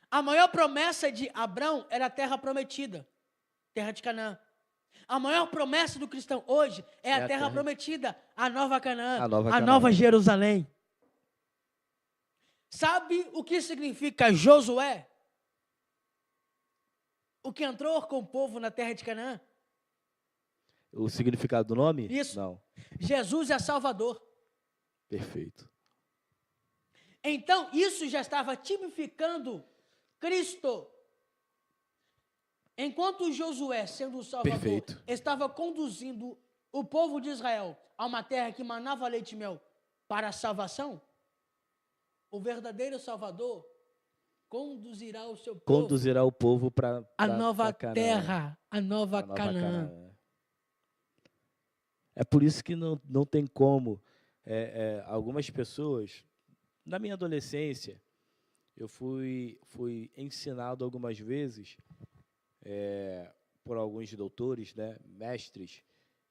A maior promessa de Abraão era a terra prometida, terra de Canaã. A maior promessa do cristão hoje é a terra prometida, a nova Canaã, a nova Jerusalém. Sabe o que significa Josué? O que entrou com o povo na terra de Canaã? O significado do nome? Isso. Não. Jesus é Salvador. Perfeito. Então, isso já estava tipificando Cristo. Enquanto Josué, sendo o Salvador, estava conduzindo o povo de Israel a uma terra que manava leite e mel para a salvação, o verdadeiro Salvador conduzirá o seu povo Conduzirá o povo para à nova Canaã, terra, à nova a nova Canaã. Canaã. É por isso que não tem como. Algumas pessoas, na minha adolescência, eu fui ensinado algumas vezes por alguns doutores, né, mestres,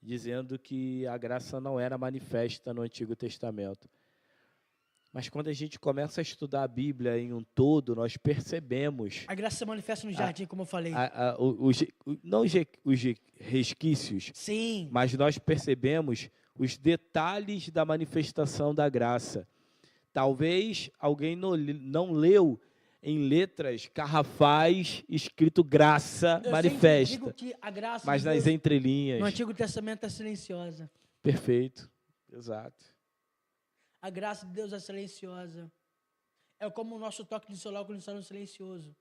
dizendo que a graça não era manifesta no Antigo Testamento. Mas quando a gente começa a estudar a Bíblia em um todo, nós percebemos A graça se manifesta no jardim, como eu falei. não os resquícios, Sim. mas nós percebemos os detalhes da manifestação da graça. Talvez alguém não leu em letras garrafais escrito graça Eu manifesta, sempre digo que a graça mas de nas Deus entrelinhas. no Antigo Testamento é silenciosa. Perfeito, exato. A graça de Deus é silenciosa. É como o nosso toque de celular quando está no silencioso.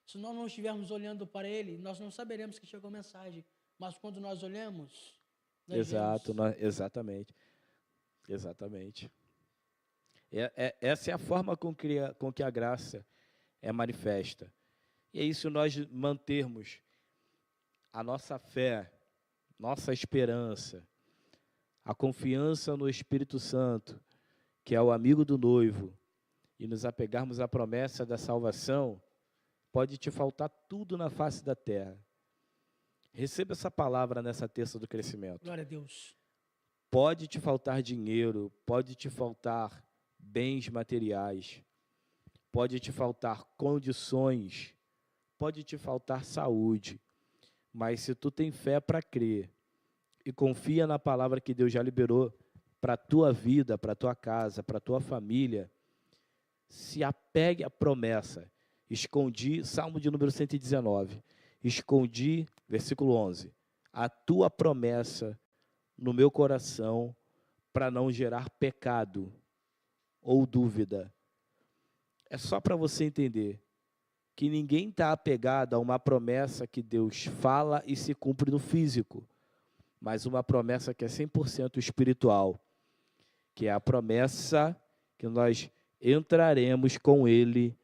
Se nós não estivermos olhando para ele, nós não saberemos que chegou a mensagem. Mas quando nós olhamos, nós Exato, vemos. exatamente. Exatamente. Essa é a forma com que a graça é manifesta. E é isso nós mantermos a nossa fé, nossa esperança, a confiança no Espírito Santo, que é o amigo do noivo, e nos apegarmos à promessa da salvação, pode te faltar tudo na face da terra. Receba essa palavra nessa terça do crescimento. Glória a Deus. Pode te faltar dinheiro, pode te faltar bens materiais, pode te faltar condições, pode te faltar saúde, mas se tu tem fé para crer e confia na palavra que Deus já liberou para a tua vida, para a tua casa, para a tua família, se apegue à promessa. Escondi, Salmo de número 119, escondi, versículo 11, a tua promessa no meu coração para não gerar pecado ou dúvida. É só para você entender que ninguém está apegado a uma promessa que Deus fala e se cumpre no físico, mas uma promessa que é 100% espiritual, que é a promessa que nós entraremos com Ele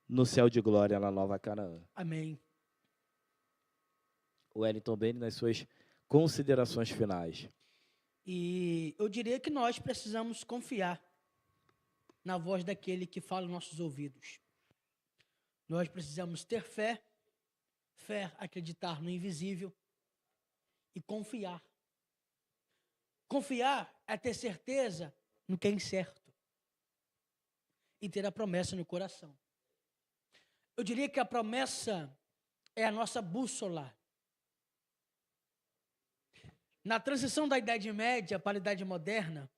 no céu de glória, na nova Canaã. Amém. Wellington Bene, nas suas considerações finais. E eu diria que nós precisamos confiar na voz daquele que fala em nossos ouvidos. Nós precisamos ter fé, acreditar no invisível e confiar. Confiar é ter certeza no que é incerto e ter a promessa no coração. Eu diria que a promessa é a nossa bússola. Na transição da Idade Média para a Idade Moderna,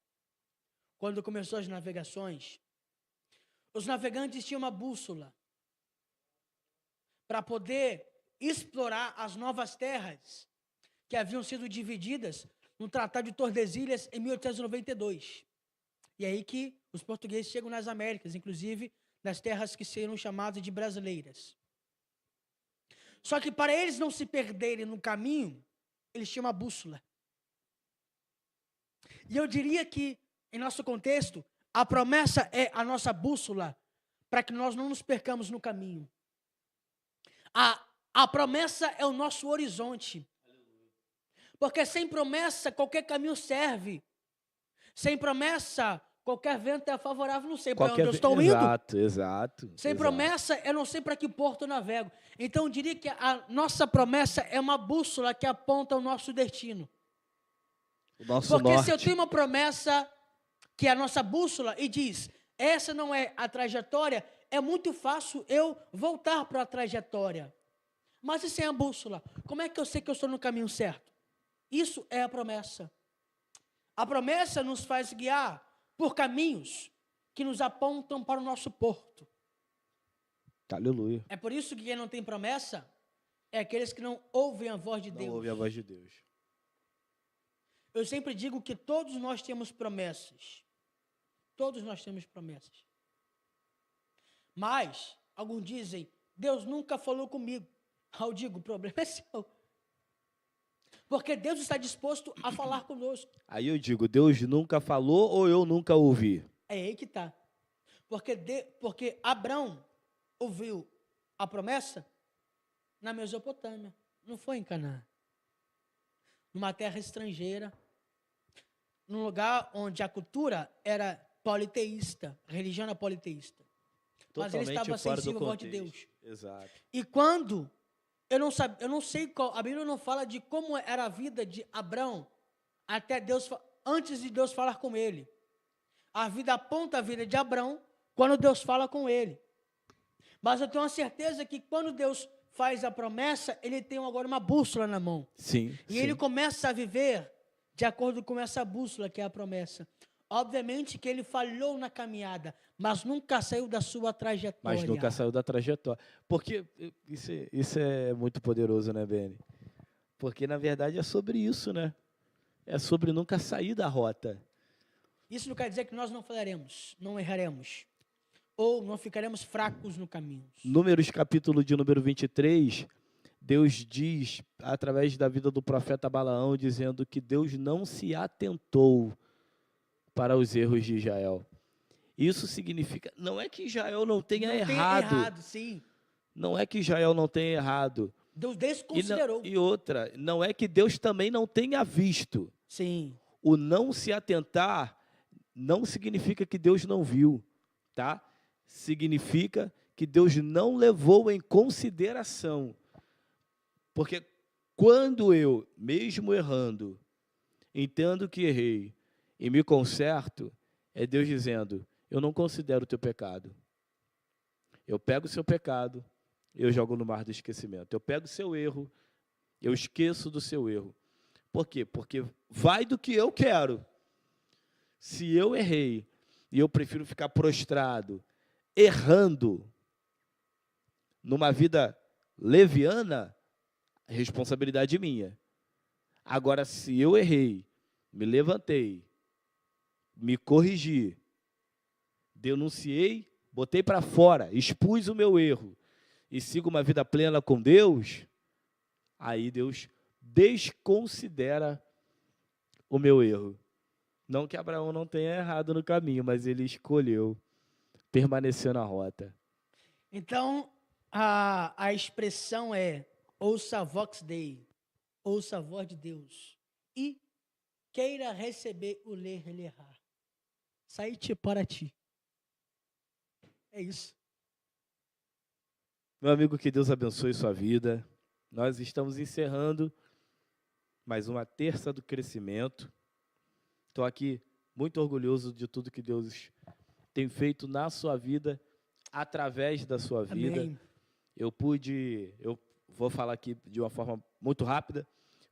quando começou as navegações, os navegantes tinham uma bússola para poder explorar as novas terras que haviam sido divididas no Tratado de Tordesilhas em 1892. E é aí que os portugueses chegam nas Américas, inclusive nas terras que seriam chamadas de brasileiras. Só que para eles não se perderem no caminho, eles tinham uma bússola. E eu diria que, em nosso contexto, a promessa é a nossa bússola para que nós não nos percamos no caminho. A promessa é o nosso horizonte. Porque sem promessa, qualquer caminho serve. Sem promessa, qualquer vento é favorável, não sei para onde eu estou indo. Exato. Sem promessa, eu não sei para que porto eu navego. Então, eu diria que a nossa promessa é uma bússola que aponta o nosso destino. O nosso Porque norte. se eu tenho uma promessa que é a nossa bússola e diz, essa não é a trajetória, é muito fácil eu voltar para a trajetória. Mas e sem a bússola? Como é que eu sei que eu estou no caminho certo? Isso é a promessa. A promessa nos faz guiar por caminhos que nos apontam para o nosso porto. Aleluia. É por isso que quem não tem promessa é aqueles que não ouvem a voz de Deus. Não ouve a voz de Deus. Eu sempre digo que todos nós temos promessas. Todos nós temos promessas. Mas, alguns dizem, Deus nunca falou comigo. Eu digo, o problema é seu. Porque Deus está disposto a falar conosco. Aí eu digo, Deus nunca falou ou eu nunca ouvi? É aí que está. Porque Abrão ouviu a promessa na Mesopotâmia, não foi em Canaã. Numa terra estrangeira, num lugar onde a cultura era politeísta, a religião era politeísta. Mas ele estava sensível à voz de Deus. Exato. E quando, eu não sei qual, a Bíblia não fala de como era a vida de Abrão até Deus, antes de Deus falar com ele. A vida aponta a vida de Abrão quando Deus fala com ele. Mas eu tenho a certeza que quando Deus faz a promessa, ele tem agora uma bússola na mão. Sim. E ele começa a viver de acordo com essa bússola que é a promessa. Obviamente que ele falhou na caminhada, mas nunca saiu da sua trajetória. Porque isso é muito poderoso, né, Beni? Porque, na verdade, é sobre isso, né? É sobre nunca sair da rota. Isso não quer dizer que nós não falharemos, não erraremos, ou não ficaremos fracos no caminho. Números, capítulo de número 23, Deus diz, através da vida do profeta Balaão, dizendo que Deus não se atentou para os erros de Israel. Isso significa, não é que Israel não tenha errado. Sim. Não é que Israel não tenha errado. Deus desconsiderou. E outra, não é que Deus também não tenha visto. Sim. O não se atentar não significa que Deus não viu, tá? Significa que Deus não levou em consideração. Porque quando eu, mesmo errando, entendo que errei e me conserto, é Deus dizendo, eu não considero o teu pecado. Eu pego o seu pecado, eu jogo no mar do esquecimento. Eu pego o seu erro, eu esqueço do seu erro. Por quê? Porque vai do que eu quero. Se eu errei e eu prefiro ficar prostrado, errando, numa vida leviana, responsabilidade minha. Agora, se eu errei, me levantei, me corrigi, denunciei, botei para fora, expus o meu erro e sigo uma vida plena com Deus, aí Deus desconsidera o meu erro. Não que Abraão não tenha errado no caminho, mas ele escolheu permanecer na rota. Então, a expressão é, ouça a vox Dei, ouça a voz de Deus, e queira receber o ler-lhe-errar. Saí-te para ti. É isso. Meu amigo, que Deus abençoe sua vida. Nós estamos encerrando mais uma terça do crescimento. Estou aqui muito orgulhoso de tudo que Deus tem feito na sua vida, através da sua vida. Amém. Eu vou falar aqui de uma forma muito rápida,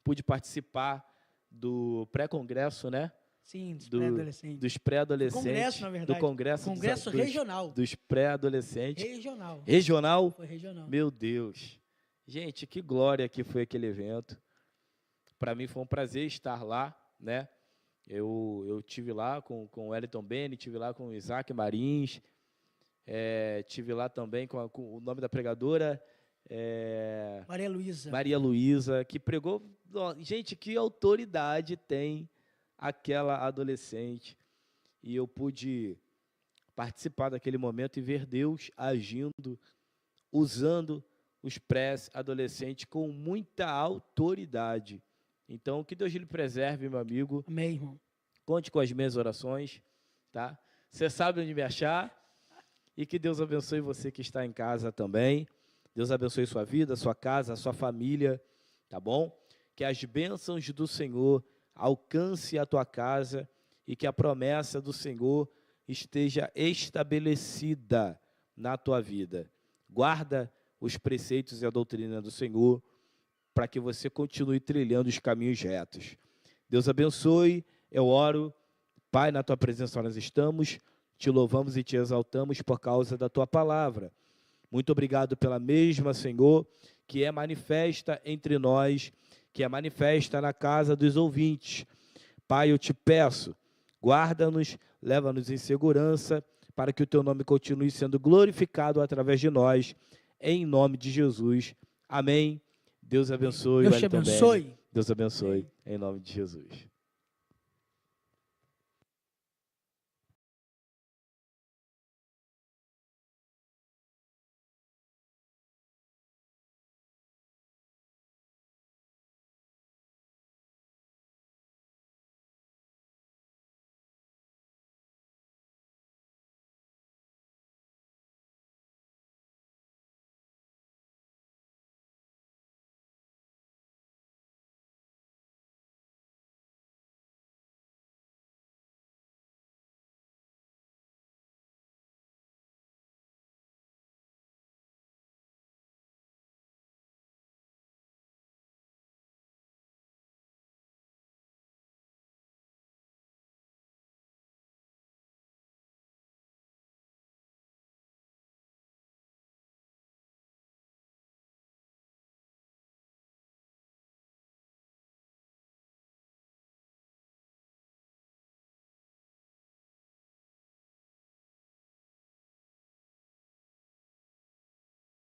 pude participar do pré-congresso, né? Sim, dos pré-adolescentes. Dos pré-adolescentes. Congresso, na verdade. Do congresso regional. Dos pré-adolescentes. Regional. Regional? Foi regional. Meu Deus. Gente, que glória que foi aquele evento. Para mim foi um prazer estar lá, né? Eu tive lá com o Wellington Beni, tive lá com o Isaac Marins, tive lá também com o nome da pregadora, Maria Luísa, que pregou. Gente, que autoridade tem aquela adolescente. E eu pude participar daquele momento e ver Deus agindo, usando os pré-adolescentes com muita autoridade. Então, que Deus lhe preserve, meu amigo. Amém, irmão. Conte com as minhas orações, tá? Você sabe onde me achar. E que Deus abençoe você que está em casa também. Deus abençoe sua vida, sua casa, sua família, tá bom? Que as bênçãos do Senhor alcance a tua casa e que a promessa do Senhor esteja estabelecida na tua vida. Guarda os preceitos e a doutrina do Senhor, para que você continue trilhando os caminhos retos. Deus abençoe, eu oro. Pai, na tua presença nós estamos, te louvamos e te exaltamos por causa da tua palavra. Muito obrigado pela mesma, Senhor, que é manifesta entre nós, que é manifesta na casa dos ouvintes. Pai, eu te peço, guarda-nos, leva-nos em segurança, para que o teu nome continue sendo glorificado através de nós, em nome de Jesus. Amém. Deus abençoe. Deus te abençoe. Deus abençoe, em nome de Jesus.